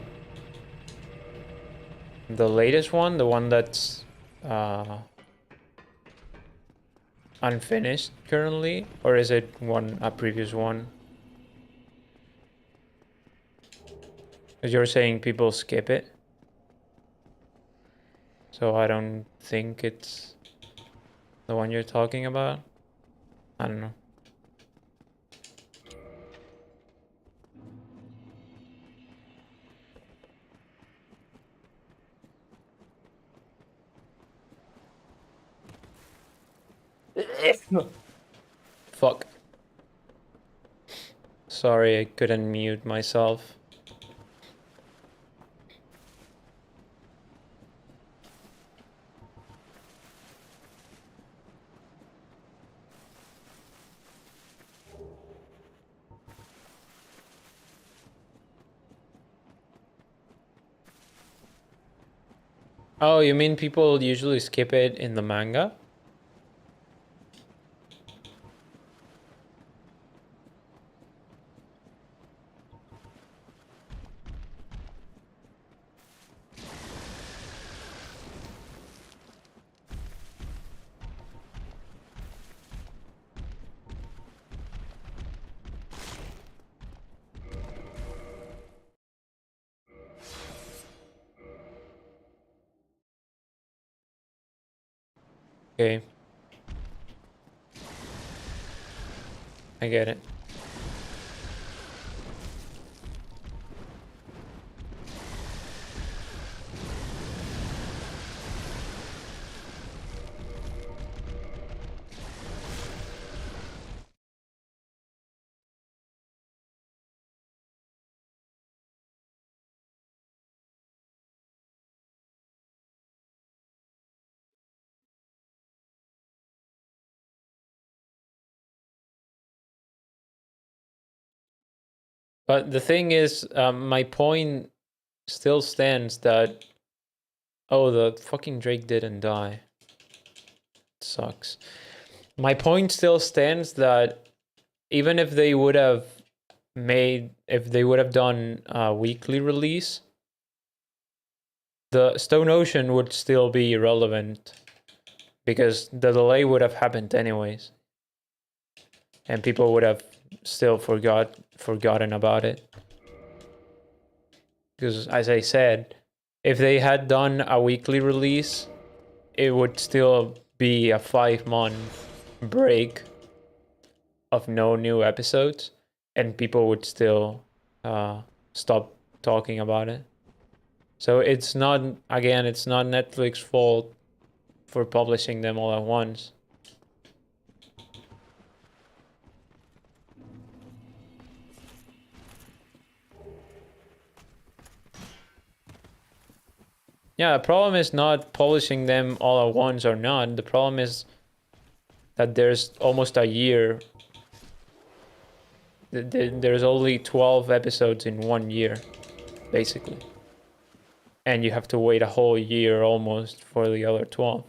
latest one, the one that's unfinished currently, or is it a previous one? Because you're saying people skip it, so I don't think it's the one you're talking about. I don't know. Fuck. Sorry, I couldn't mute myself. Oh, you mean people usually skip it in the manga? Okay. I get it. But the thing is, my point still stands that... Oh, the fucking Drake didn't die. It sucks. My point still stands that even if they would have done a weekly release, the Stone Ocean would still be irrelevant because the delay would have happened anyways, and people would have still forgotten about it. Because as I said, if they had done a weekly release, it would still be a 5-month break of no new episodes, and people would still stop talking about it. So it's not Netflix's fault for publishing them all at once. Yeah, the problem is not publishing them all at once or not. The problem is that there's almost a year. There's only 12 episodes in 1 year, basically. And you have to wait a whole year almost for the other 12.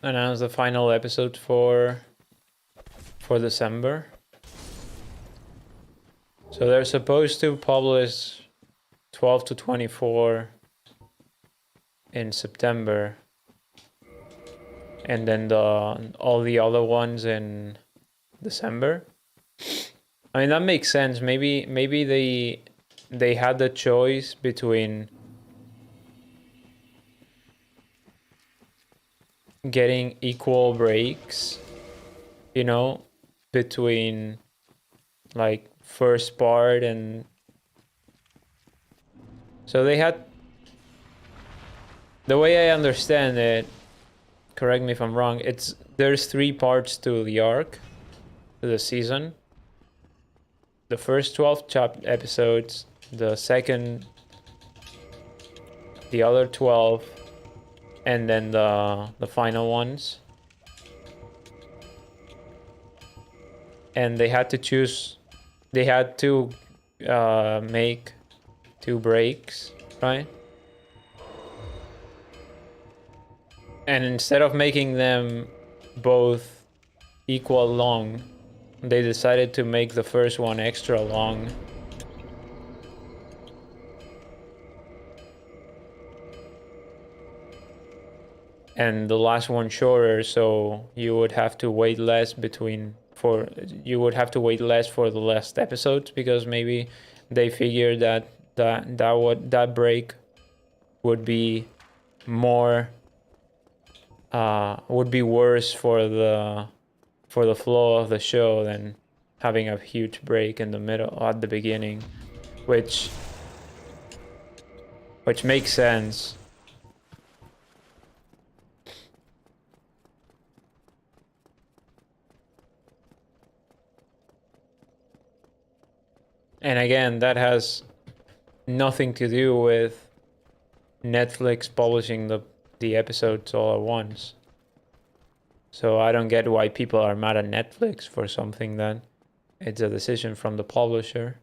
Announce the final episode for December. So they're supposed to publish 12 to 24 in September, and then all the other ones in December. I mean, that makes sense. Maybe they had the choice between getting equal breaks, you know, between like first part and... So they had... The way I understand it, correct me if I'm wrong, there's 3 parts to the arc, to the season. the first 12 episodes, the second, the other 12, and then the final ones. And they had to choose, they had to make 2 breaks, right? And instead of making them both equal long, they decided to make the first one extra long. And the last one shorter, so you would have to wait less you would have to wait less for the last episodes, because maybe they figured that break would be more would be worse for the flow of the show than having a huge break in the middle at the beginning, which makes sense. And again, that has nothing to do with Netflix publishing the episodes all at once. So I don't get why people are mad at Netflix for something that it's a decision from the publisher.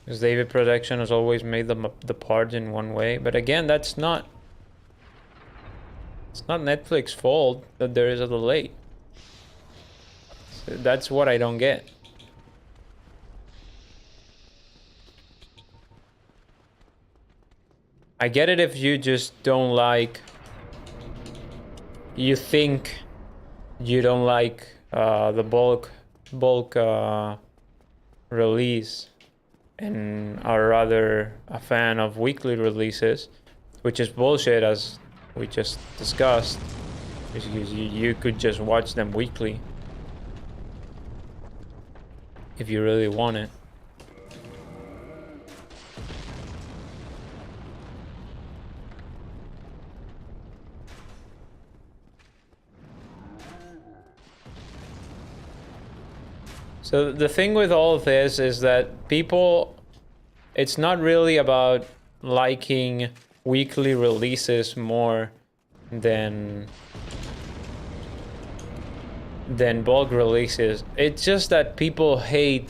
Because David Production has always made the parts in one way. But again, it's not Netflix's fault that there is a delay. So that's what I don't get. I get it if you just don't like, you think you don't like the bulk release and are rather a fan of weekly releases, which is bullshit, as we just discussed, because you could just watch them weekly if you really want it. So the thing with all of this is that people, it's not really about liking weekly releases more than bulk releases. It's just that people hate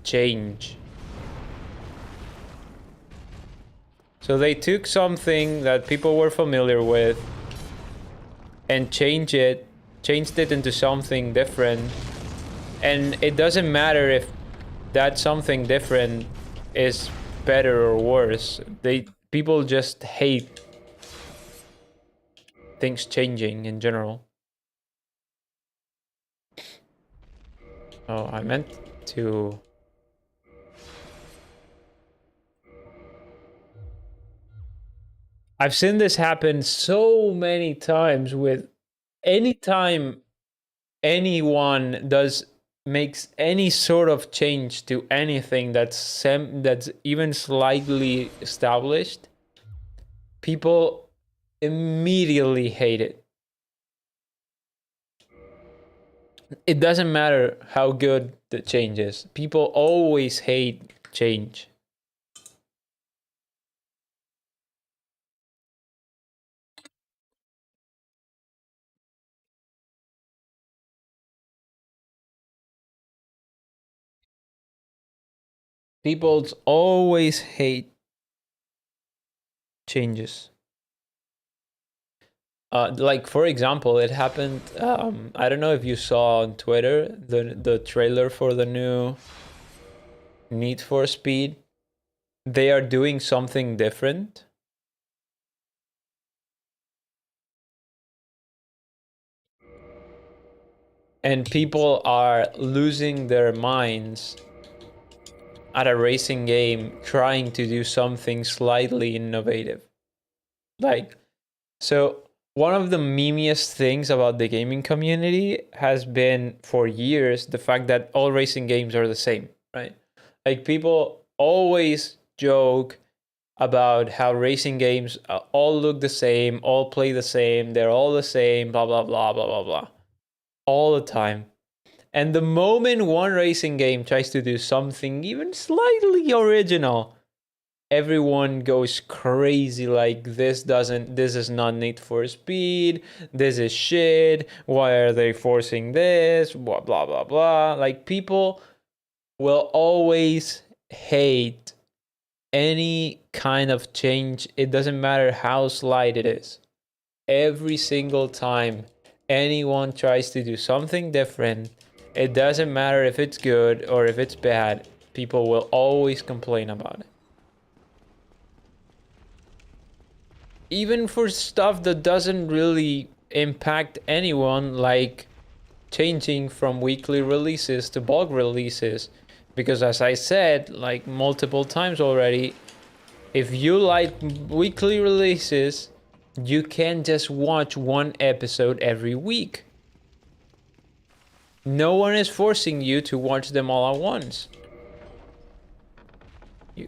change. So they took something that people were familiar with and changed it into something different. And it doesn't matter if that something different is better or worse. People just hate things changing in general. Oh, I meant to... I've seen this happen so many times with anytime anyone makes any sort of change to anything that's even slightly established, people immediately hate it. It doesn't matter how good the change is. People always hate change. People always hate changes. Like for example, it happened. I don't know if you saw on Twitter the trailer for the new Need for Speed. They are doing something different, and people are losing their minds at a racing game trying to do something slightly innovative. Like, so one of the memeiest things about the gaming community has been for years the fact that all racing games are the same, right? Like people always joke about how racing games all look the same, all play the same, they're all the same, blah blah blah blah blah blah, all the time. And the moment one racing game tries to do something even slightly original, everyone goes crazy like this is not Need for Speed, this is shit, why are they forcing this, blah blah blah blah. Like people will always hate any kind of change. It doesn't matter how slight it is. Every single time anyone tries to do something different, it doesn't matter if it's good or if it's bad, people will always complain about it. Even for stuff that doesn't really impact anyone, like changing from weekly releases to bulk releases. Because as I said, like multiple times already, if you like weekly releases, you can just watch one episode every week. No one is forcing you to watch them all at once.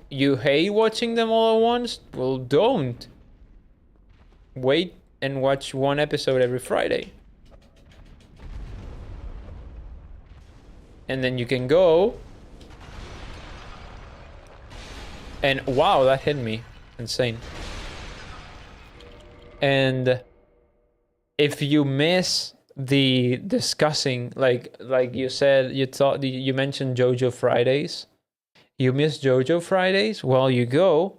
You hate watching them all at once? Well, don't. Wait and watch one episode every Friday. And then you can go. And wow, that hit me. Insane. And if you miss the discussing, like you said, you mentioned JoJo Fridays. You miss JoJo Fridays? Well, you go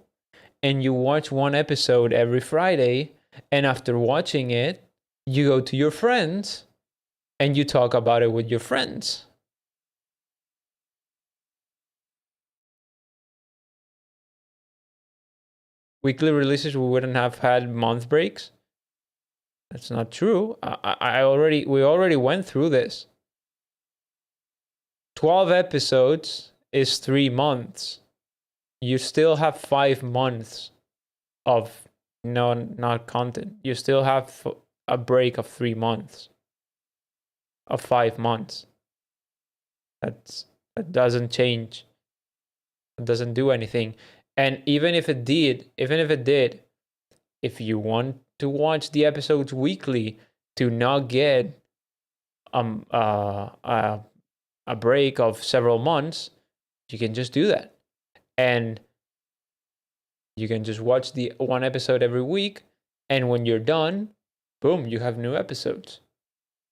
and you watch one episode every Friday, and after watching it, you go to your friends and you talk about it with your friends. Weekly releases, we wouldn't have had month breaks. That's not true. We already went through this. 12 episodes is 3 months. You still have 5 months of not content. You still have a break of 3 months, of 5 months. That doesn't change. It doesn't do anything. And even if it did, if you want to watch the episodes weekly to not get a break of several months, you can just do that. And you can just watch the one episode every week, and when you're done, boom, you have new episodes.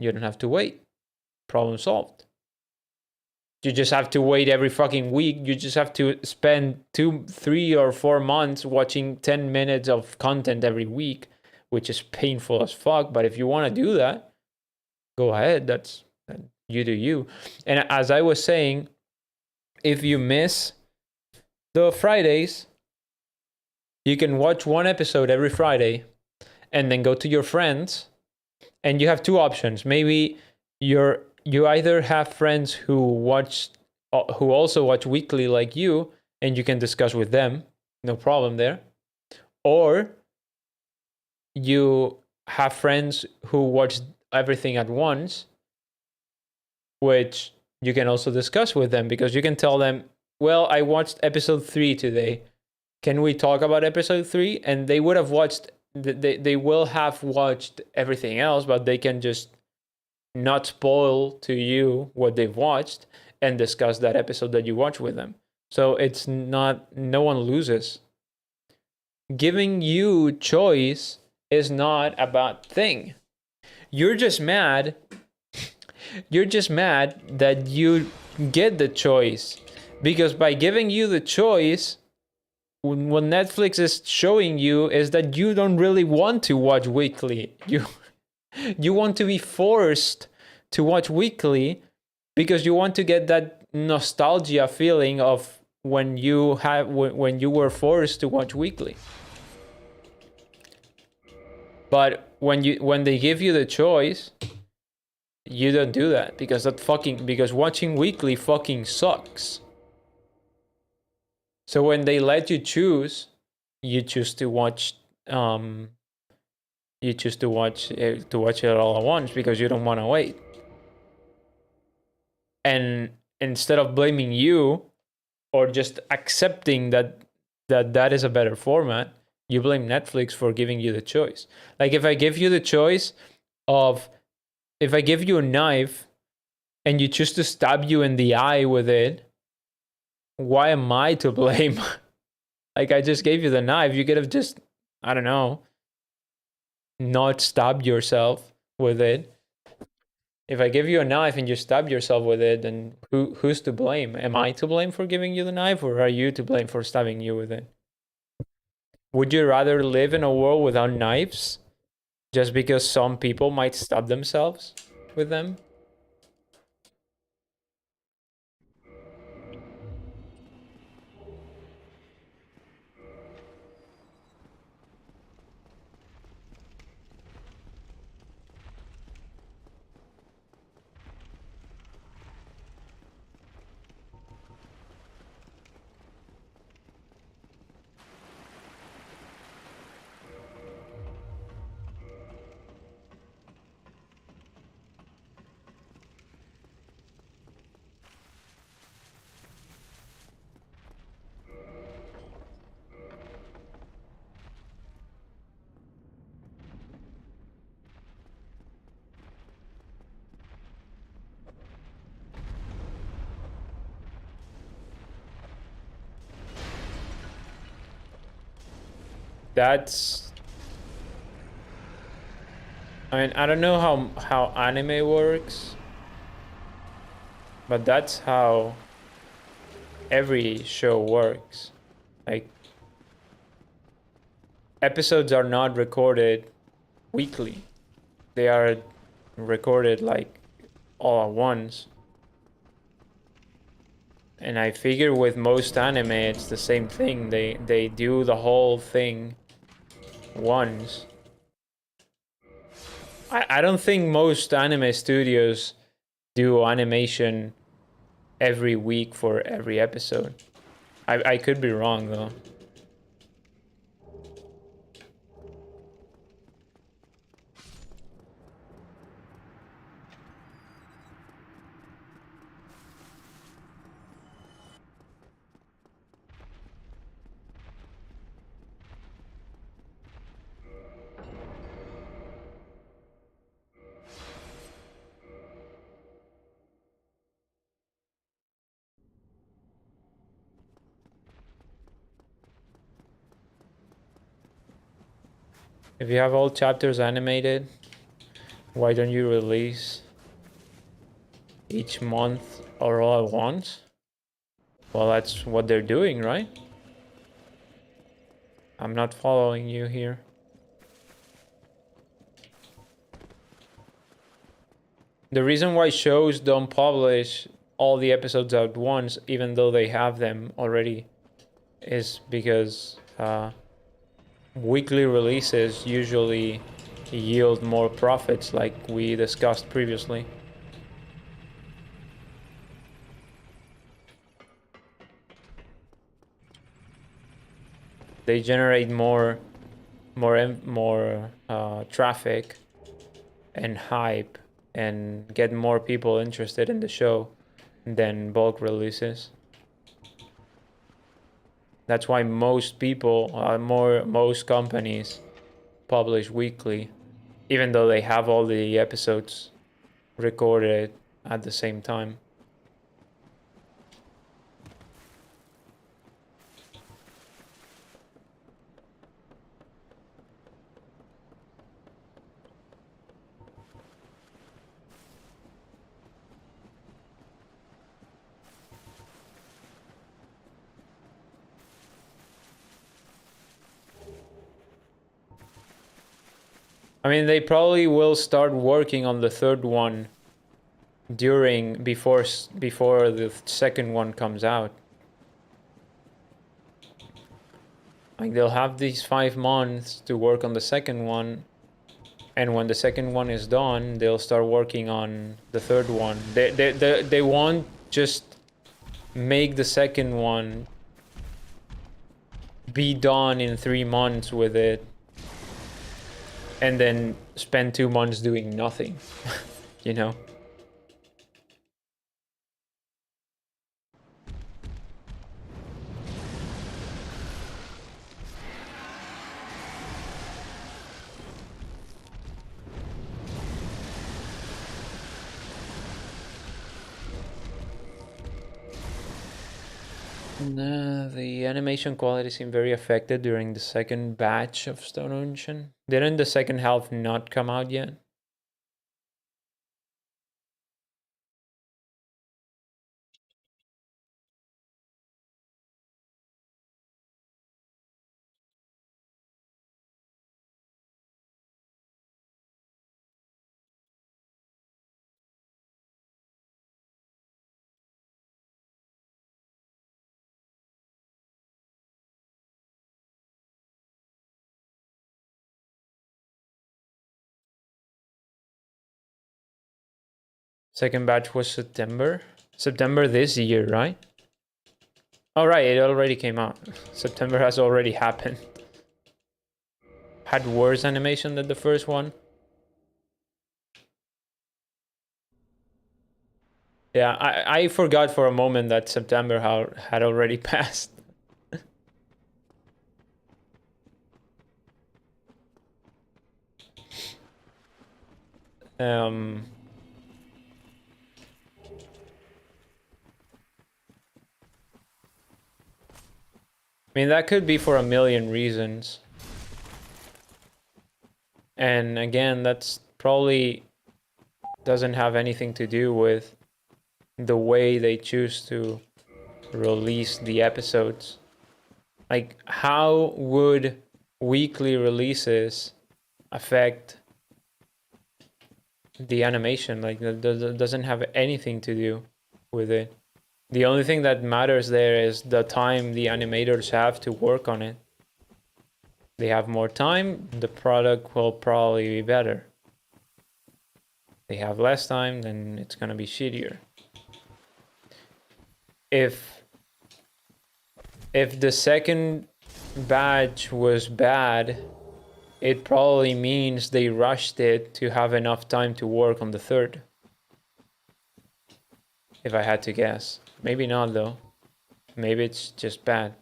You don't have to wait. Problem solved. You just have to wait every fucking week. You just have to spend 2, 3, or 4 months watching 10 minutes of content every week, which is painful as fuck. But if you want to do that, go ahead. That's you do you. And as I was saying, if you miss the Fridays, you can watch one episode every Friday and then go to your friends, and you have 2 options. Maybe you either have friends who also watch weekly like you, and you can discuss with them, no problem there. Or you have friends who watch everything at once, which you can also discuss with them, because you can tell them, well, I watched episode 3 today. Can we talk about episode 3? And they would have watched they will have watched everything else, but they can just not spoil to you what they've watched and discuss that episode that you watch with them. So it's not, no one loses. Giving you choice is not a bad thing. You're just mad. You're just mad that you get the choice, because by giving you the choice, what Netflix is showing you is that you don't really want to watch weekly. You want to be forced to watch weekly because you want to get that nostalgia feeling of when you were forced to watch weekly. But when they give you the choice, you don't do that, because because watching weekly fucking sucks. So when they let you choose, you choose to watch to watch it all at once because you don't want to wait. And instead of blaming you or just accepting that is a better format, you blame Netflix for giving you the choice. Like if I give you the choice of, if I give you a knife and you choose to stab you in the eye with it, why am I to blame? Like, I just gave you the knife. You could have just, I don't know, not stabbed yourself with it. If I give you a knife and you stab yourself with it, then who's to blame? Am I to blame for giving you the knife, or are you to blame for stabbing you with it? Would you rather live in a world without knives just because some people might stab themselves with them? That's, I mean, I don't know how anime works, but that's how every show works. Like, episodes are not recorded weekly. They are recorded like all at once. And I figure with most anime it's the same thing. They do the whole thing once. I don't think most anime studios do animation every week for every episode. I could be wrong though. If you have all chapters animated, why don't you release each month or all at once? Well, that's what they're doing, right? I'm not following you here. The reason why shows don't publish all the episodes at once, even though they have them already, is because weekly releases usually yield more profits, like we discussed previously. They generate more traffic and hype and get more people interested in the show than bulk releases. That's why most people, most companies publish weekly, even though they have all the episodes recorded at the same time. I mean, they probably will start working on the third one before the second one comes out. Like, they'll have these 5 months to work on the second one, and when the second one is done, they'll start working on the third one. They won't just make the second one be done in 3 months with it and then spend 2 months doing nothing. You know? The animation quality seemed very affected during the second batch of Stone Ocean. Didn't the second half not come out yet? Second batch was September? September this year, right? Oh, right, it already came out. September has already happened. Had worse animation than the first one. Yeah, I forgot for a moment that September had already passed. um... I mean, that could be for a million reasons. And again, that's probably doesn't have anything to do with the way they choose to release the episodes. Like, how would weekly releases affect the animation? Like, that doesn't have anything to do with it. The only thing that matters there is the time the animators have to work on it. They have more time, the product will probably be better. They have less time, then it's gonna be shittier. If the second batch was bad, it probably means they rushed it to have enough time to work on the third. If I had to guess. Maybe not though. Maybe it's just bad.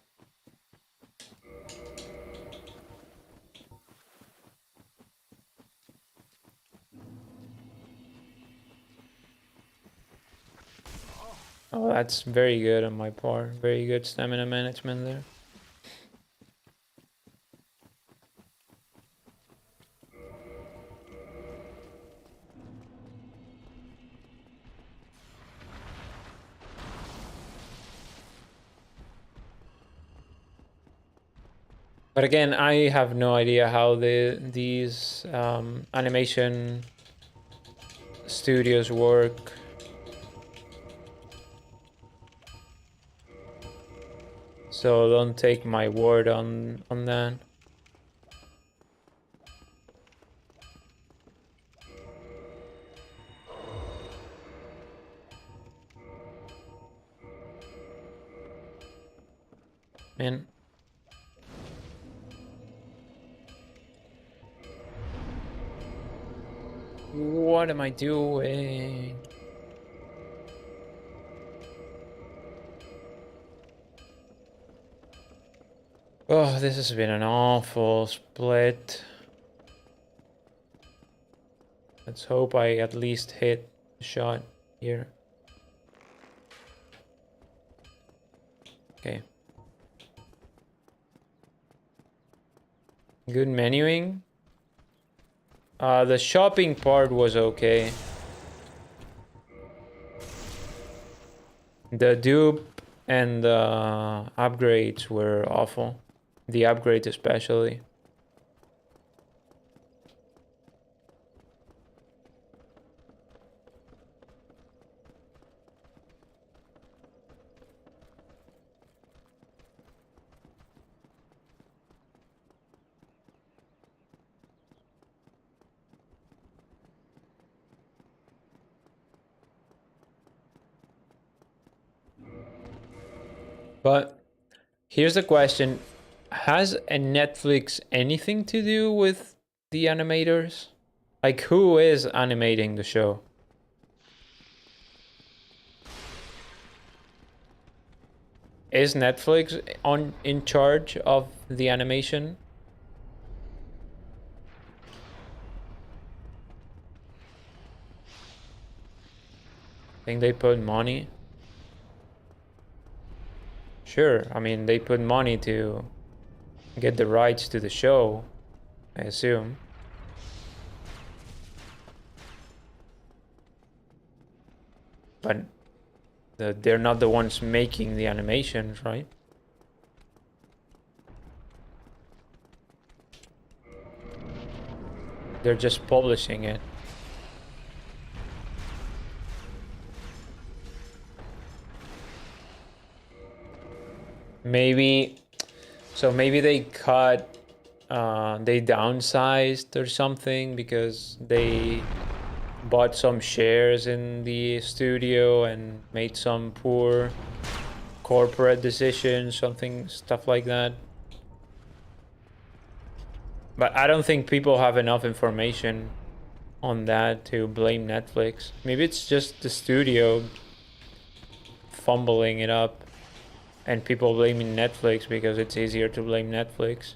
Oh, that's very good on my part. Very good stamina management there. But again, I have no idea how these animation studios work. So don't take my word on that. Man. What am I doing? Oh, this has been an awful split. Let's hope I at least hit the shot here. Okay. Good menuing. The shopping part was okay. The dupe and the upgrades were awful. The upgrades especially. But here's the question. Has a Netflix anything to do with the animators? Like, who is animating the show? Is Netflix in charge of the animation? I think they put money. Sure, I mean, they put money to get the rights to the show, I assume. But they're not the ones making the animations, right? They're just publishing it. Maybe, so maybe they cut, they downsized or something because they bought some shares in the studio and made some poor corporate decisions, stuff like that. But I don't think people have enough information on that to blame Netflix. Maybe it's just the studio fumbling it up and people blaming Netflix because it's easier to blame Netflix.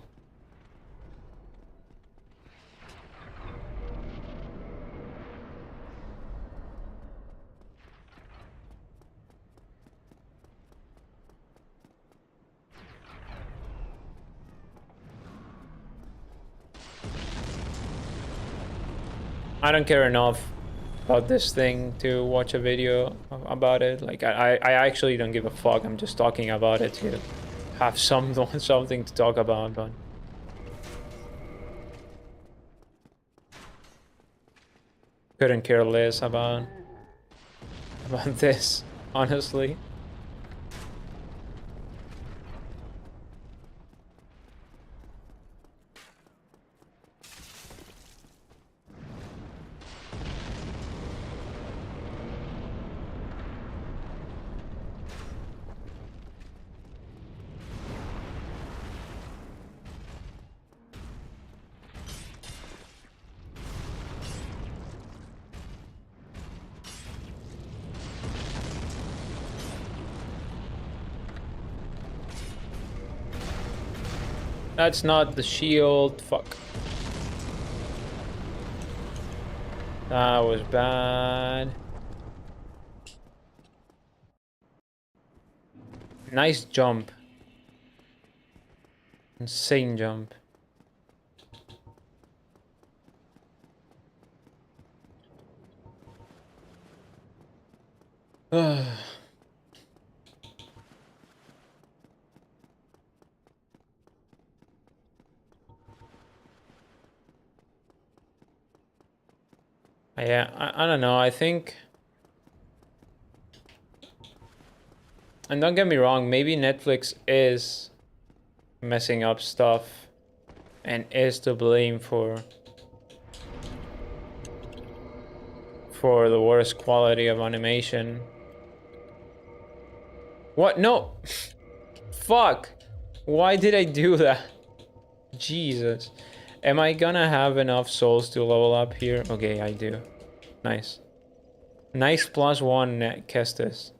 I don't care enough about this thing to watch a video about it. Like, I actually don't give a fuck. I'm just talking about it to have something to talk about, but couldn't care less about this, honestly. That's not the shield. Fuck. That was bad. Nice jump. Insane jump. Yeah, I don't know. I think, and don't get me wrong, maybe Netflix is messing up stuff and is to blame for the worst quality of animation. What? No! Fuck! Why did I do that? Jesus. Am I gonna have enough souls to level up here? Okay, I do. Nice. Nice +1 Kestis.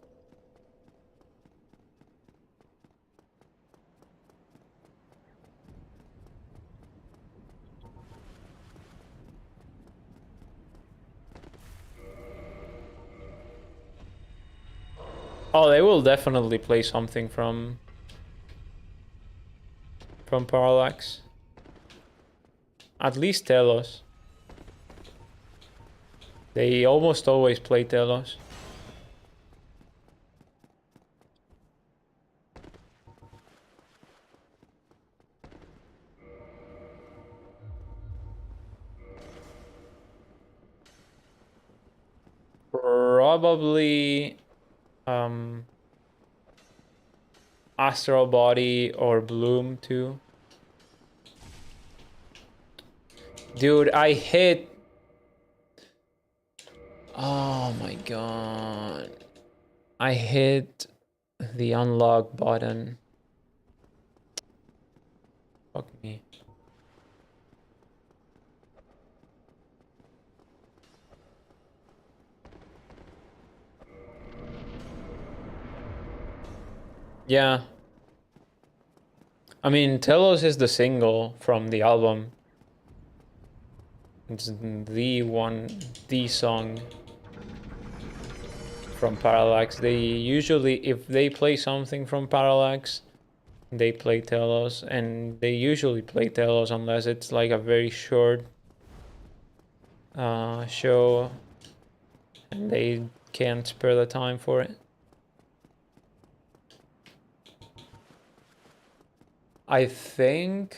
Oh, they will definitely play something from Parallax. At least Telos. They almost always play Telos. Probably Astral Body or Bloom too. Dude, I hit... Oh my god. I hit the unlock button. Fuck me. Yeah. I mean, Telos is the single from the album. It's the song from Parallax. They usually, if they play something from Parallax, they play Telos, and they usually play Telos unless it's like a very short show and they can't spare the time for it. I think...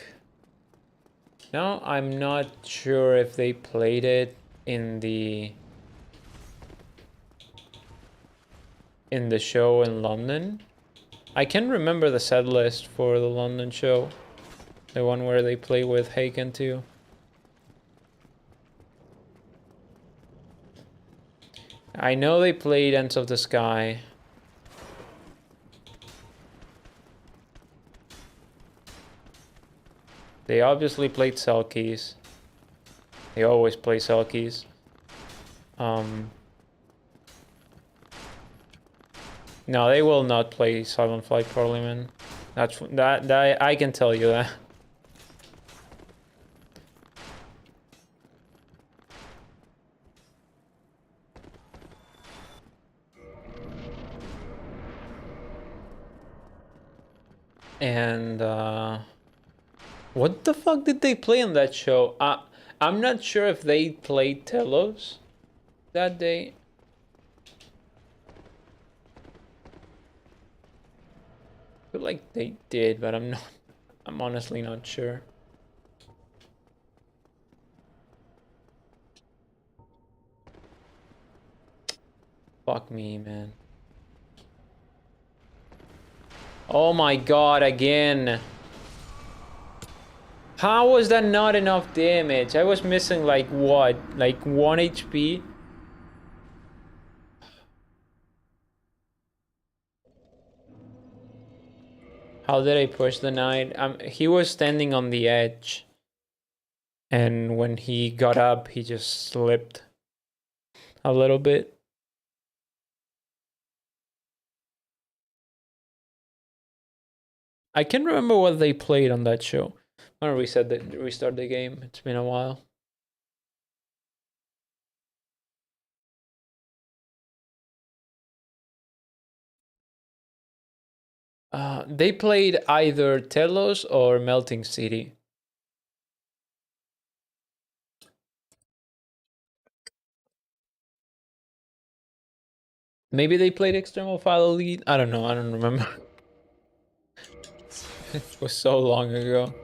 No, I'm not sure if they played it in the show in London. I can remember the set list for the London show. The one where they play with Haken too. I know they played Ends of the Sky. They obviously played Selkies. They always play Selkies. No, they will not play Silent Flight Parliament. That I can tell you that. And what the fuck did they play on that show? I'm not sure if they played Telos that day. I feel like they did, but I'm honestly not sure. Fuck me, man. Oh my god, again. How was that not enough damage? I was missing like what? Like 1 HP? How did I push the knight? He was standing on the edge. And when he got up, he just slipped a little bit. I can't remember what they played on that show. I'm gonna restart the game. It's been a while. They played either Telos or Melting City. Maybe they played External File Elite. I don't know. I don't remember. It was so long ago.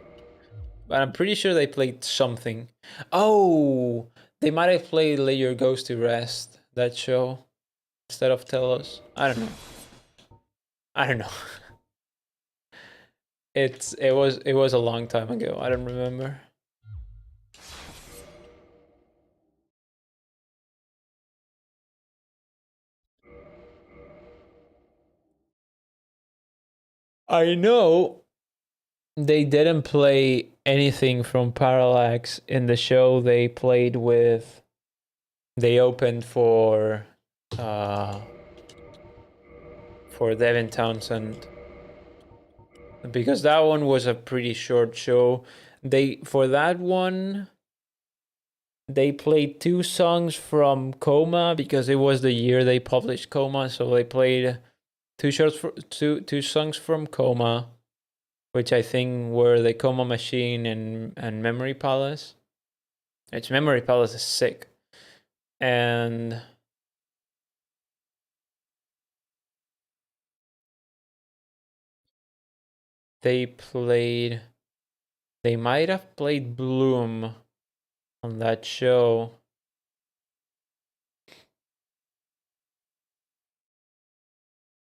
But I'm pretty sure they played something. Oh, they might have played Lay Your Ghost to Rest, that show, instead of Telos. I don't know. I don't know. It was a long time ago. I don't remember. I know they didn't play anything from Parallax in the show they played with. They opened for Devin Townsend, because that one was a pretty short show. For that one they played 2 songs from Coma because it was the year they published Coma, so they played two songs from Coma, which I think were the Coma Machine and Memory Palace. Its Memory Palace is sick. And they might have played Bloom on that show.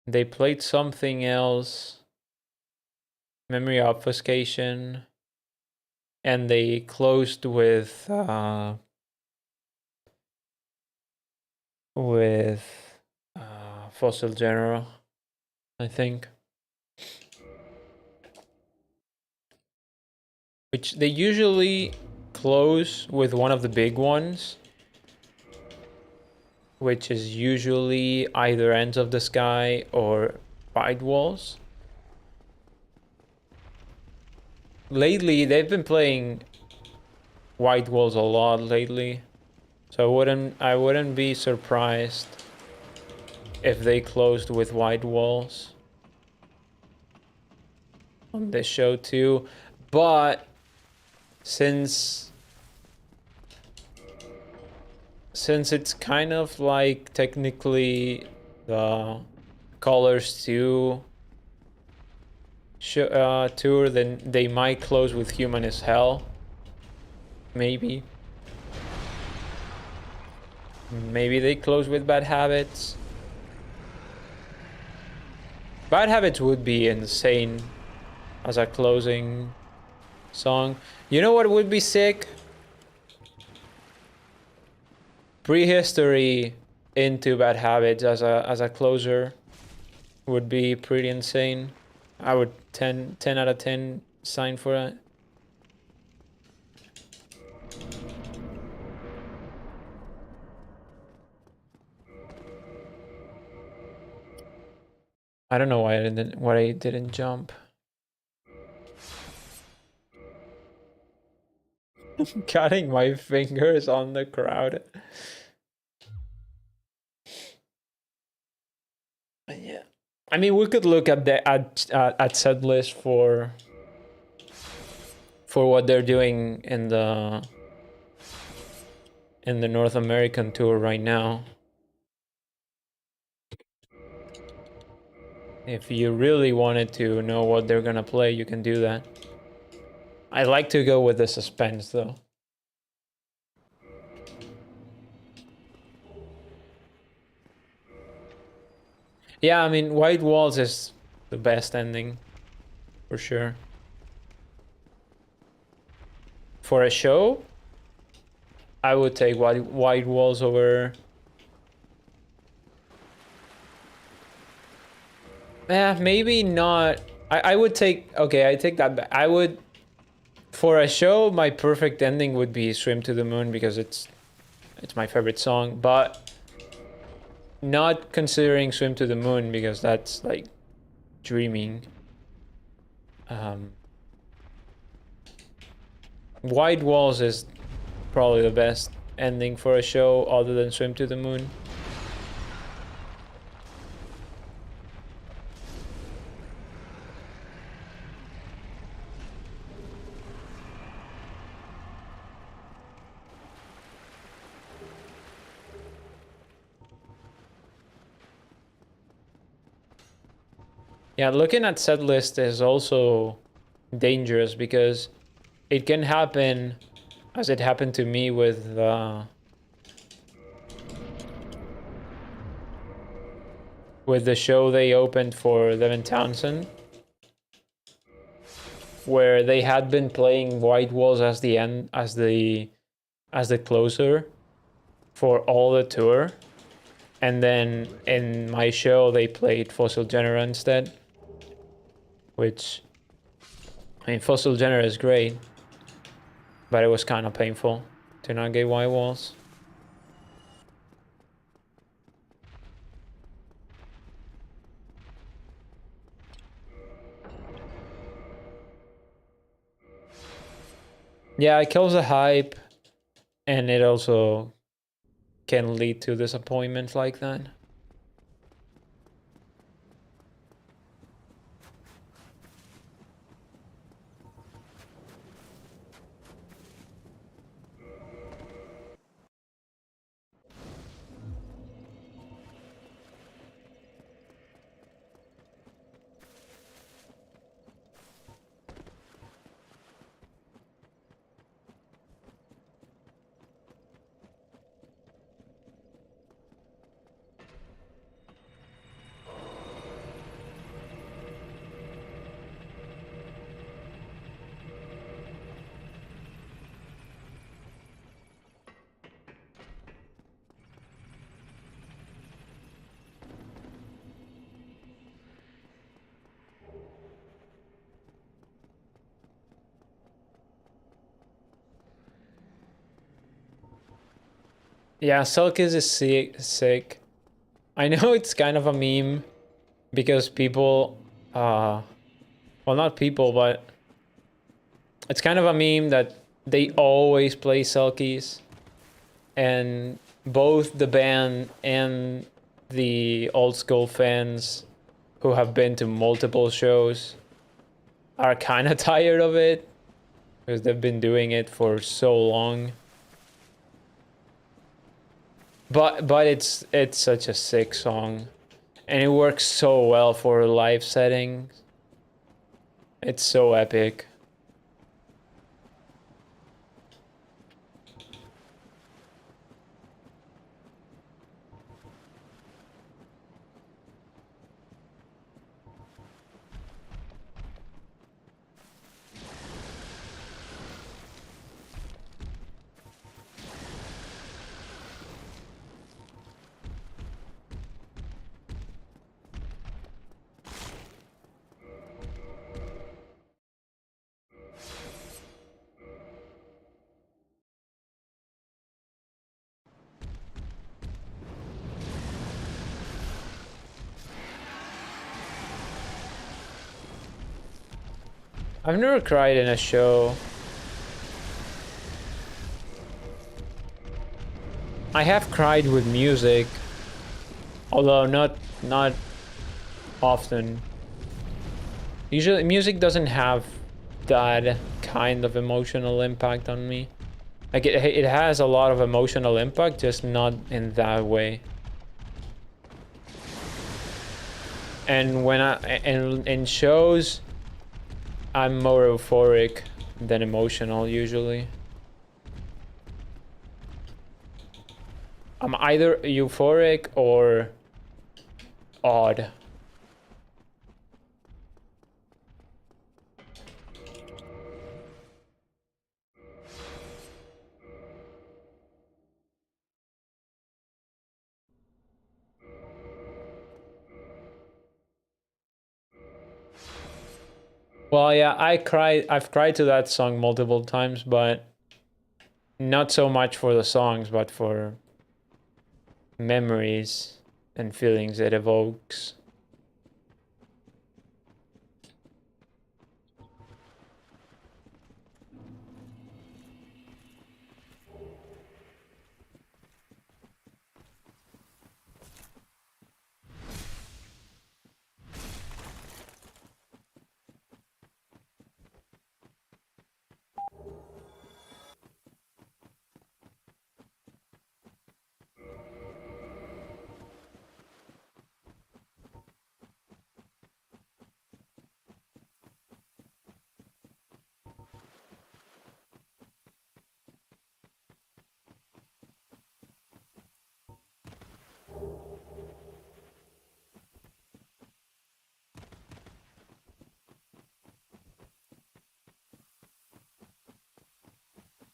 They played something else, Memory Obfuscation, and they closed with Fossil General, I think. Which they usually close with one of the big ones, which is usually either Ends of the Sky or Fight Walls. Lately, they've been playing White Walls a lot lately, so I wouldn't be surprised if they closed with White Walls on this show too. But since it's kind of like technically the Colors 2 tour, then they might close with Human as Hell. Maybe they close with Bad Habits. Bad Habits would be insane as a closing song. You know what would be sick? Prehistory into Bad Habits as a closer would be pretty insane. I would 10 out of 10 sign for that. I don't know why I didn't jump. Cutting my fingers on the crowd. Yeah, I mean, we could look at the at set list for what they're doing in the North American tour right now. If you really wanted to know what they're gonna play, you can do that. I like to go with the suspense though. Yeah, I mean, White Walls is the best ending, for sure. For a show, I would take White Walls over. Maybe not. I would take. Okay, I take that back. I would. For a show, my perfect ending would be Swim to the Moon because it's my favorite song, but not considering Swim to the Moon because that's like dreaming. White Walls is probably the best ending for a show other than Swim to the Moon. Yeah, looking at set list is also dangerous because it can happen, as it happened to me with the show they opened for Devin Townsend, where they had been playing White Walls as the closer for all the tour, and then in my show they played Fossil Genera instead, which, I mean, Fossil Genera is great, but it was kind of painful to not get White Walls. Yeah, it kills the hype, and it also can lead to disappointment like that. Yeah, Selkies is sick. I know it's kind of a meme because people, well, not people, but it's kind of a meme that they always play Selkies, and both the band and the old school fans who have been to multiple shows are kind of tired of it because they've been doing it for so long. But it's such a sick song, and it works so well for live settings. It's so epic. I've never cried in a show. I have cried with music, although not often. Usually music doesn't have that kind of emotional impact on me. Like it has a lot of emotional impact, just not in that way. And when in shows, I'm more euphoric than emotional usually. I'm either euphoric or odd. Well, yeah, I've cried to that song multiple times, but not so much for the songs, but for memories and feelings it evokes.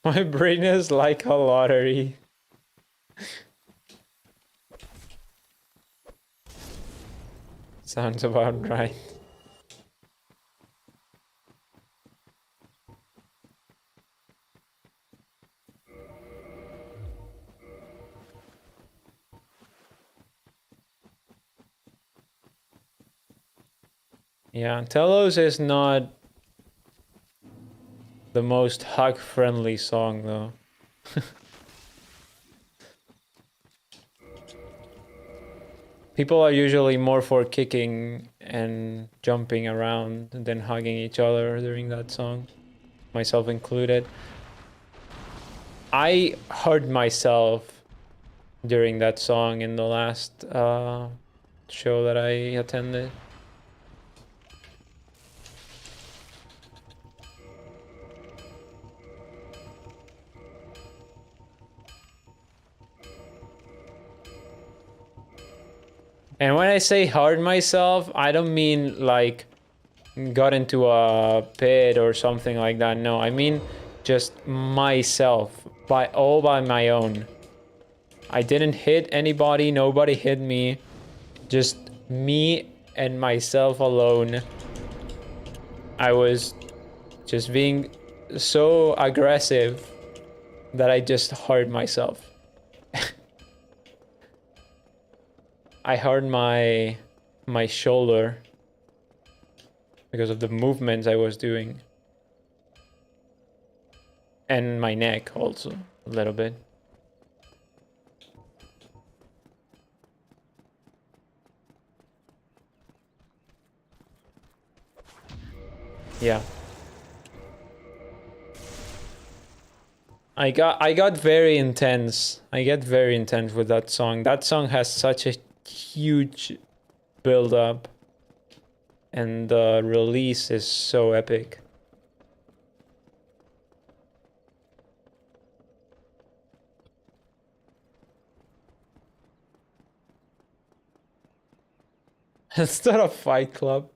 My brain is like a lottery. Sounds about right. Yeah, Telos is not the most hug-friendly song, though. People are usually more for kicking and jumping around than hugging each other during that song, myself included. I hurt myself during that song in the last show that I attended. And when I say hurt myself, I don't mean like got into a pit or something like that. No, I mean just myself, all by my own. I didn't hit anybody, nobody hit me. Just me and myself alone. I was just being so aggressive that I just hurt myself. I hurt my shoulder because of the movements I was doing. And my neck also, a little bit. Yeah. I got very intense. I get very intense with that song. That song has such a huge build up. And the release is so epic. It's not a fight club.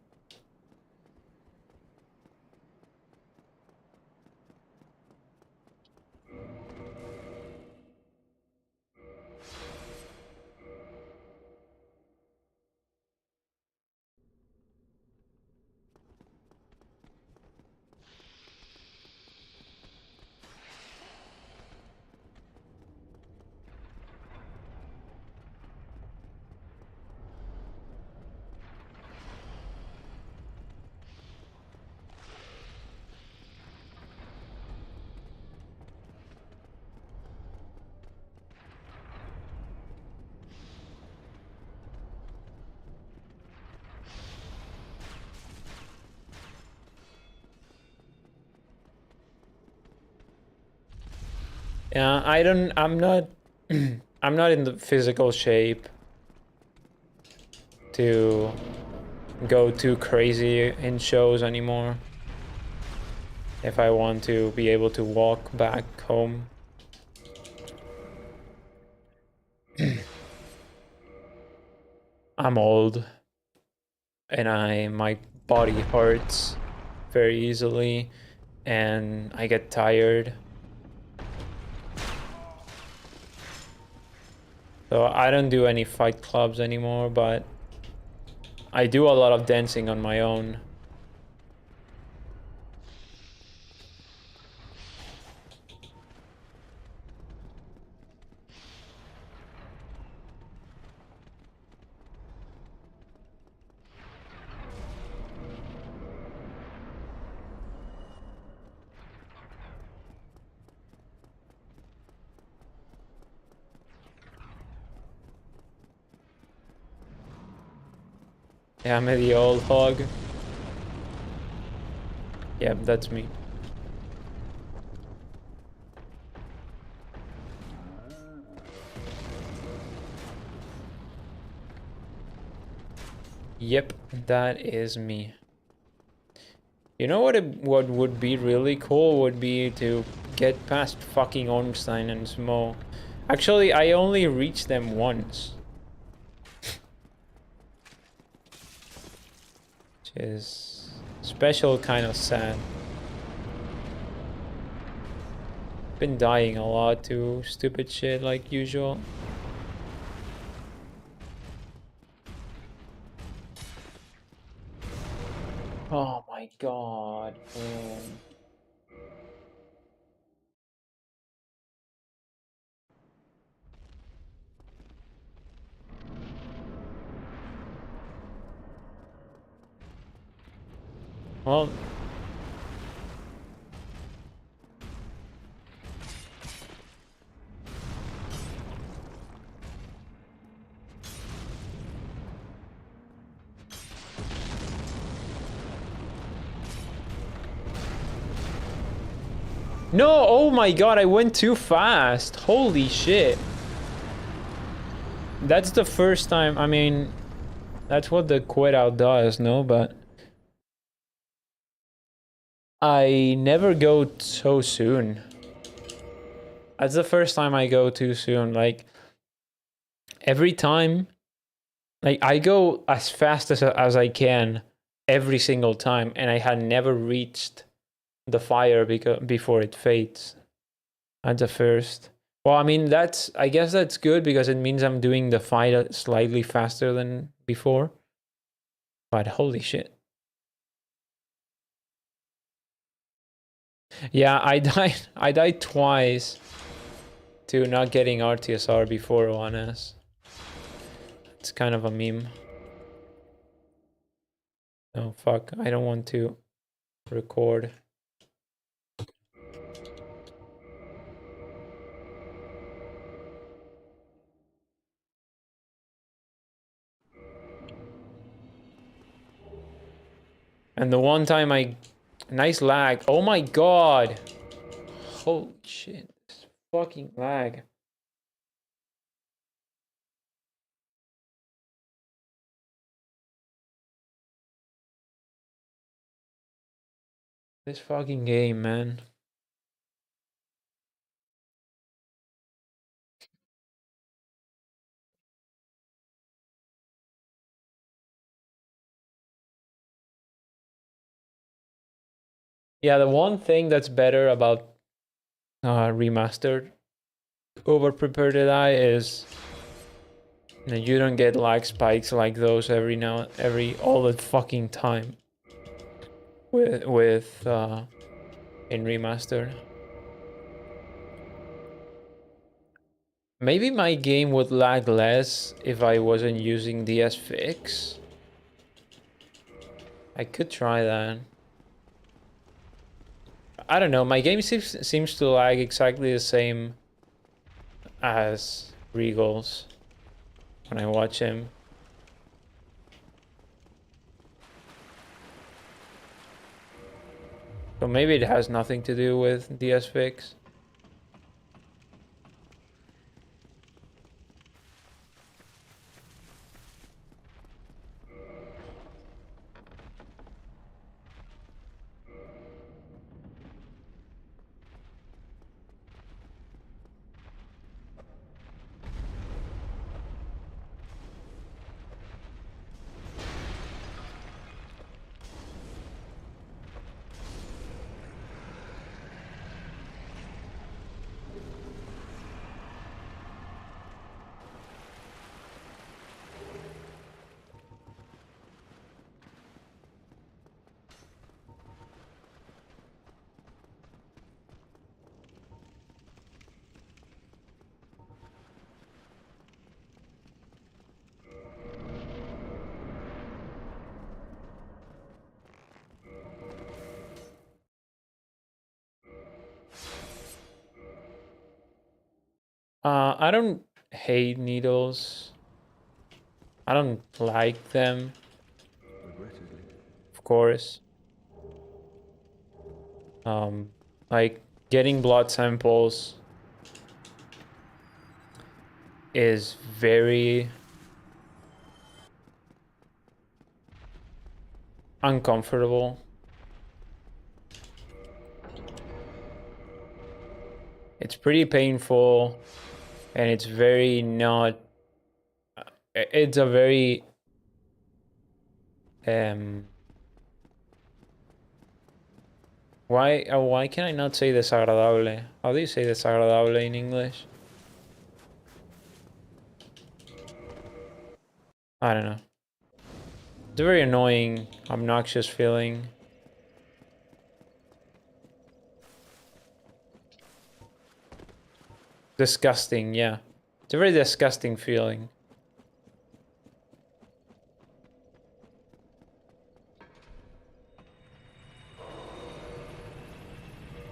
Yeah, I'm not I'm not in the physical shape to go too crazy in shows anymore. If I want to be able to walk back home. I'm old and my body hurts very easily and I get tired. So I don't do any fight clubs anymore, but I do a lot of dancing on my own. Yeah, I'm the old hog. Yeah, that's me. Yep, that is me. You know what would be really cool would be to get past fucking Ornstein and Smo. Actually, I only reached them once. Which is special kind of sad. Been dying a lot to stupid shit like usual. Oh my god, man. Well, no, oh my god, I went too fast. Holy shit. That's the first time, I mean, that's what the quit out does, no? But I never go so soon. That's the first time I go too soon. Like, every time, like, I go as fast as I can every single time, and I had never reached the fire before it fades at the first. Well, I mean, I guess that's good because it means I'm doing the fight slightly faster than before. But holy shit. Yeah, I died twice to not getting RTSR before 1S. It's kind of a meme. Oh fuck, I don't want to record. And the one time nice lag. Oh my god. Holy shit. This fucking lag. This fucking game, man. Yeah, the one thing that's better about remastered over prepared AI is you don't get lag spikes like those all the fucking time with in remastered. Maybe my game would lag less if I wasn't using DS Fix. I could try that. I don't know, my game seems to lag exactly the same as Regal's when I watch him. So maybe it has nothing to do with DS Fix. I don't hate needles. I don't like them, Regrettably. of course. Like getting blood samples is very uncomfortable. It's pretty painful, and it's very not. It's a very why can I not say desagradable? How do you say desagradable in English? I don't know. It's a very annoying, obnoxious feeling. Disgusting, yeah. It's a very disgusting feeling.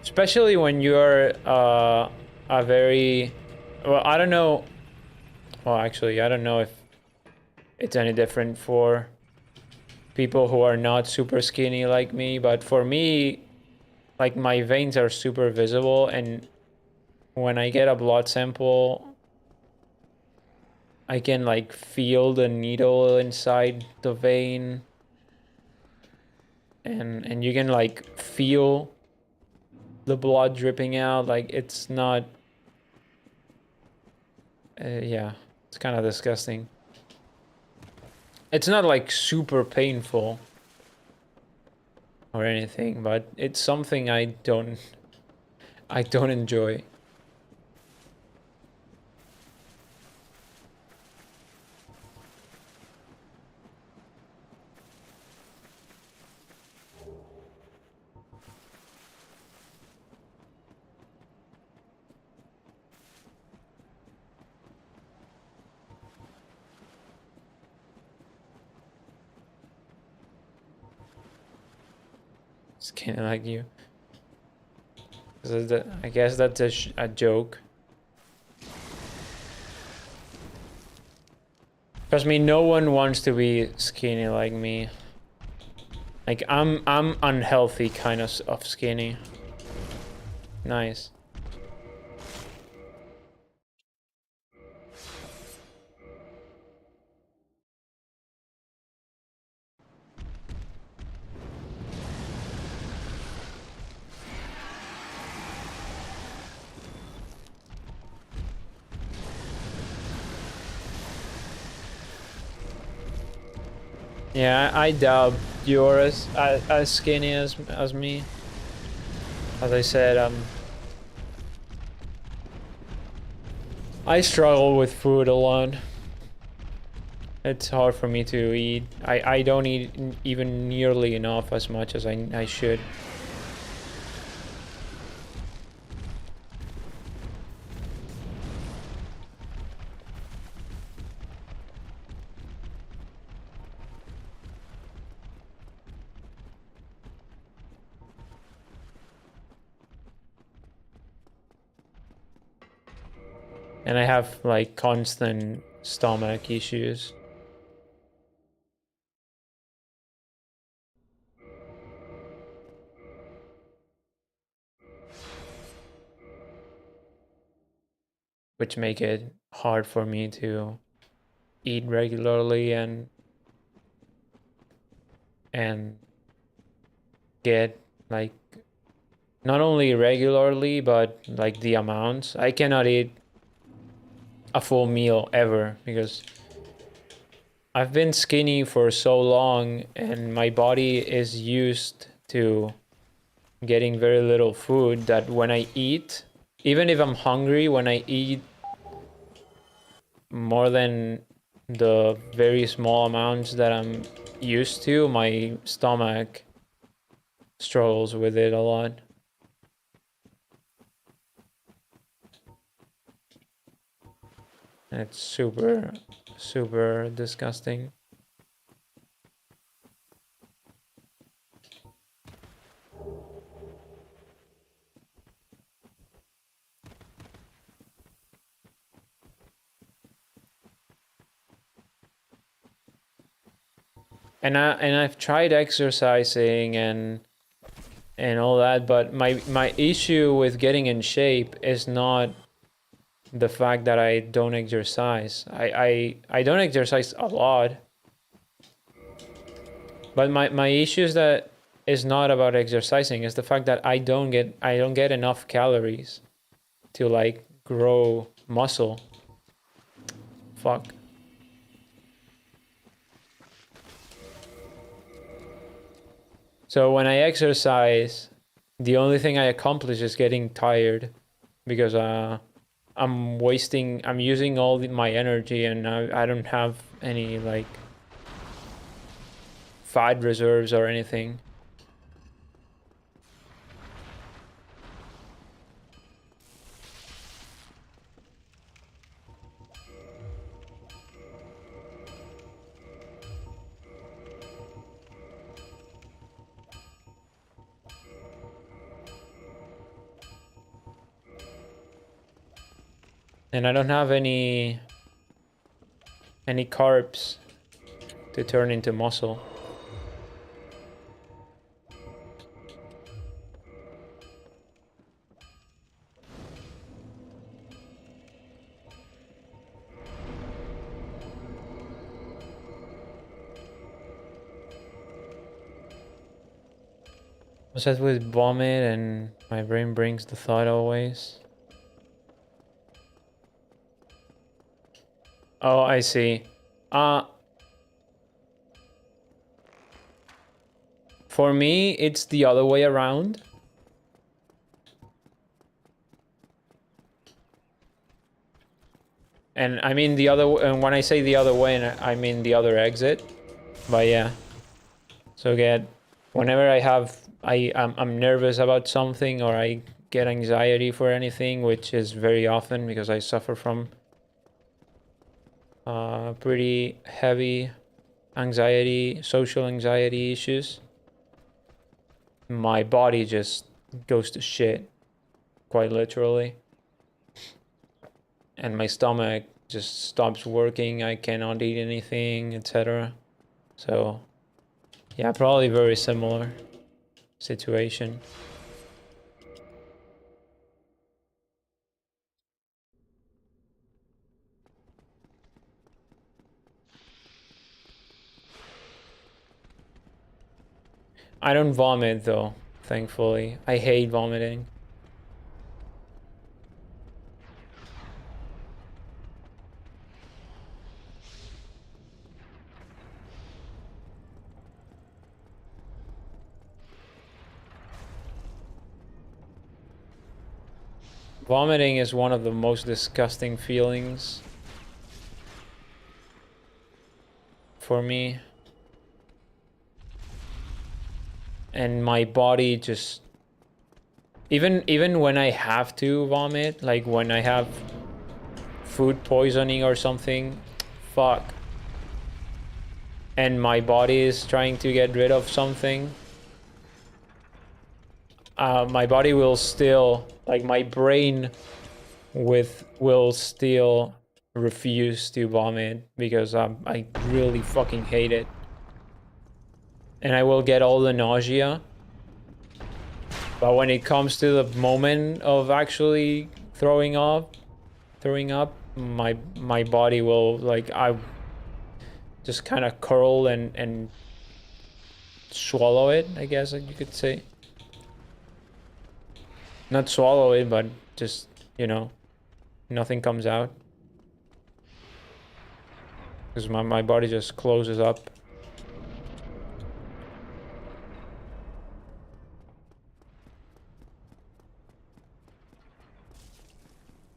Especially when you're a very... Well, I don't know... Well, actually, I don't know if it's any different for people who are not super skinny like me, but for me, like, my veins are super visible, and when I get a blood sample, I can, like, feel the needle inside the vein, and you can, like, feel the blood dripping out. Like, it's not... yeah, it's kind of disgusting. It's not, like, super painful or anything, but it's something I don't enjoy. skinny like you. I guess that's a joke. Trust me, no one wants to be skinny like me. Like I'm unhealthy kind of skinny. Nice. Yeah, I doubt you're as skinny as me. As I said, I struggle with food a lot. It's hard for me to eat. I don't eat even nearly enough as much as I should. And I have like constant stomach issues. Which make it hard for me to eat regularly and get like not only regularly but like the amounts. I cannot eat a full meal ever because I've been skinny for so long and my body is used to getting very little food that when I eat, even if I'm hungry, when I eat more than the very small amounts that I'm used to, my stomach struggles with it a lot. And it's super, super disgusting. And I've tried exercising and all that, but my issue with getting in shape is not the fact that I don't exercise. I don't exercise a lot. But my issue is that it's not about exercising, it's the fact that I don't get enough calories to like grow muscle. Fuck. So when I exercise, the only thing I accomplish is getting tired because I'm using all my energy and I don't have any like fat reserves or anything. And I don't have any carbs to turn into muscle. Obsessed with vomit and my brain brings the thought always. Oh, I see. For me, it's the other way around. And I mean and when I say the other way, I mean the other exit. But yeah. So whenever I'm nervous about something or I get anxiety for anything, which is very often because I suffer from pretty heavy social anxiety issues. my body just goes to shit, quite literally. And my stomach just stops working, I cannot eat anything, etc. So, yeah, probably very similar situation. I don't vomit though, thankfully. I hate vomiting. Vomiting is one of the most disgusting feelings for me. And my body just even when I have to vomit, like when I have food poisoning or something, fuck. And my body is trying to get rid of something, my body will still, like my brain will still refuse to vomit because I really fucking hate it. And I will get all the nausea. But when it comes to the moment of actually throwing up, my body will, like, I just kind of curl and swallow it, I guess you could say. Not swallow it, but just, you know, nothing comes out. Because my body just closes up.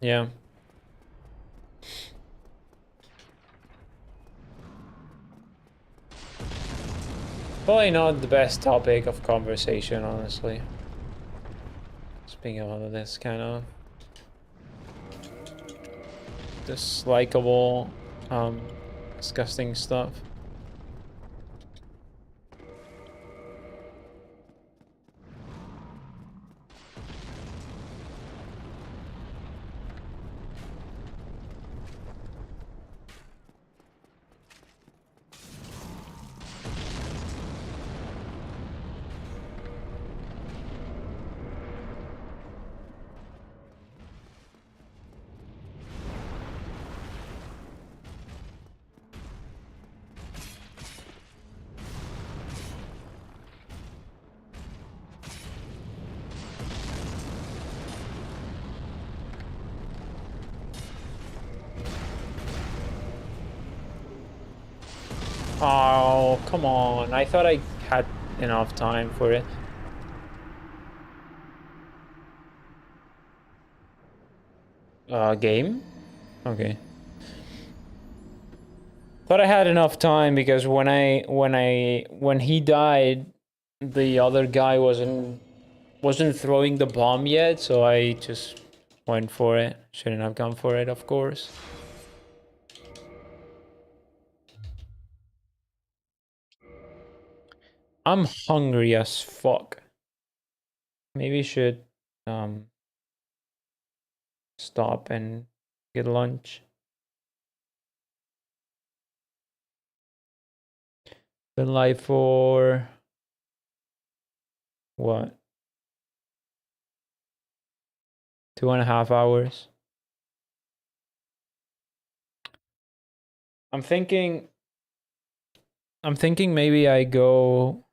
Yeah. Probably not the best topic of conversation, honestly. Speaking of all of this kind of dislikable, disgusting stuff. Oh, come on. I thought I had enough time for it. Game? Okay. Thought I had enough time because when he died, the other guy wasn't throwing the bomb yet, so I just went for it. Shouldn't have gone for it, of course. I'm hungry as fuck. Maybe should stop and get lunch. Been live for what? 2.5 hours. I'm thinking maybe I go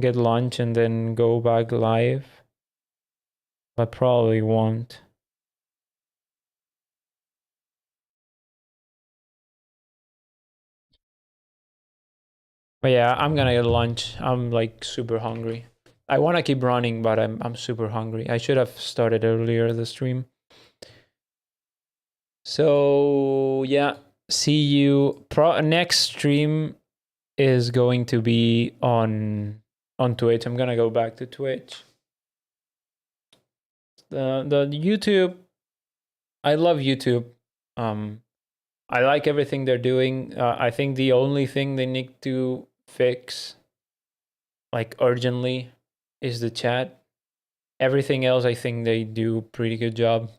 get lunch and then go back live. But probably won't. But yeah, I'm gonna get lunch. I'm like super hungry. I wanna keep running, but I'm super hungry. I should have started earlier the stream. So yeah, see you. Next stream is going to be on Twitch. I'm gonna go back to Twitch. The YouTube, I love YouTube. I like everything they're doing. I think the only thing they need to fix, like urgently, is the chat. Everything else, I think they do pretty good job.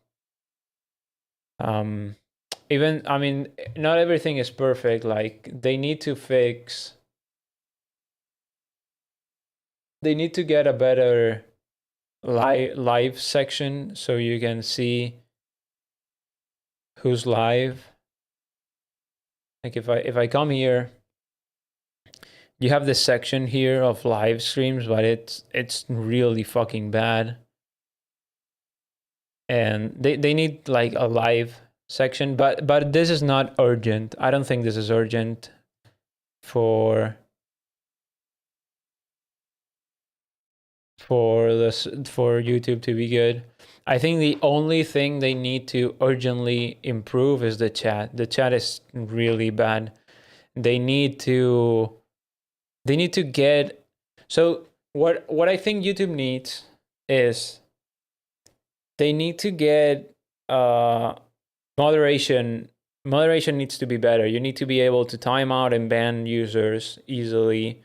Even, I mean, not everything is perfect. Like, they need to get a better live section so you can see who's live. Like, if I come here, you have this section here of live streams, but it's really fucking bad. And they need like a live section, but this is not urgent. I don't think this is urgent for YouTube to be good. I think the only thing they need to urgently improve is the chat. The chat is really bad. They need to get, so what I think YouTube needs is they need to get moderation. Moderation needs to be better. You need to be able to time out and ban users easily.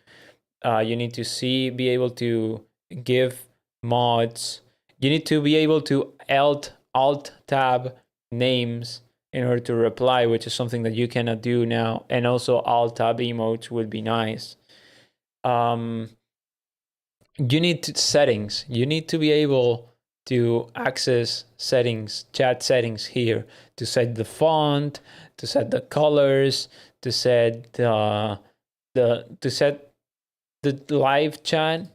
You need to be able to give mods. You need to be able to alt tab names in order to reply, which is something that you cannot do now. And also alt tab emotes would be nice. You need settings. You need to be able to access settings, chat settings here, to set the font, to set the colors, to set the live chat,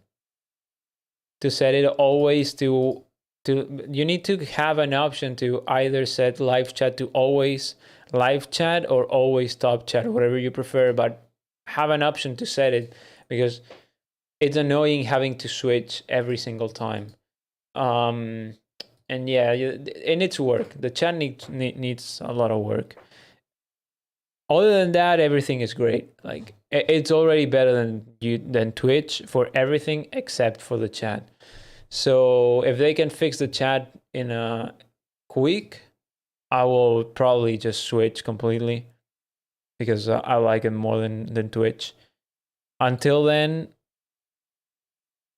to set it always to you need to have an option to either set live chat to always live chat or always top chat, whatever you prefer, but have an option to set it, because it's annoying having to switch every single time. And yeah, it needs work. The chat needs a lot of work. Other than that, everything is great. Like, it's already better than Twitch for everything except for the chat. So if they can fix the chat in a week, I will probably just switch completely, because I like it more than Twitch. Until then,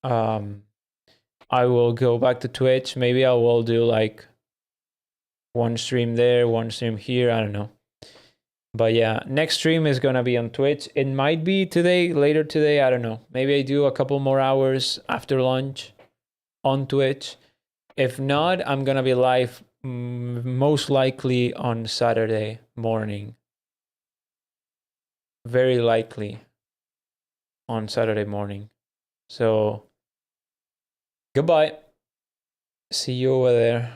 I will go back to Twitch. Maybe I will do like one stream there, one stream here. I don't know. But yeah, next stream is gonna be on Twitch. It might be today, later today. I don't know. Maybe I do a couple more hours after lunch on Twitch. If not, I'm gonna be live most likely on Saturday morning. Very likely on Saturday morning. So goodbye. See you over there.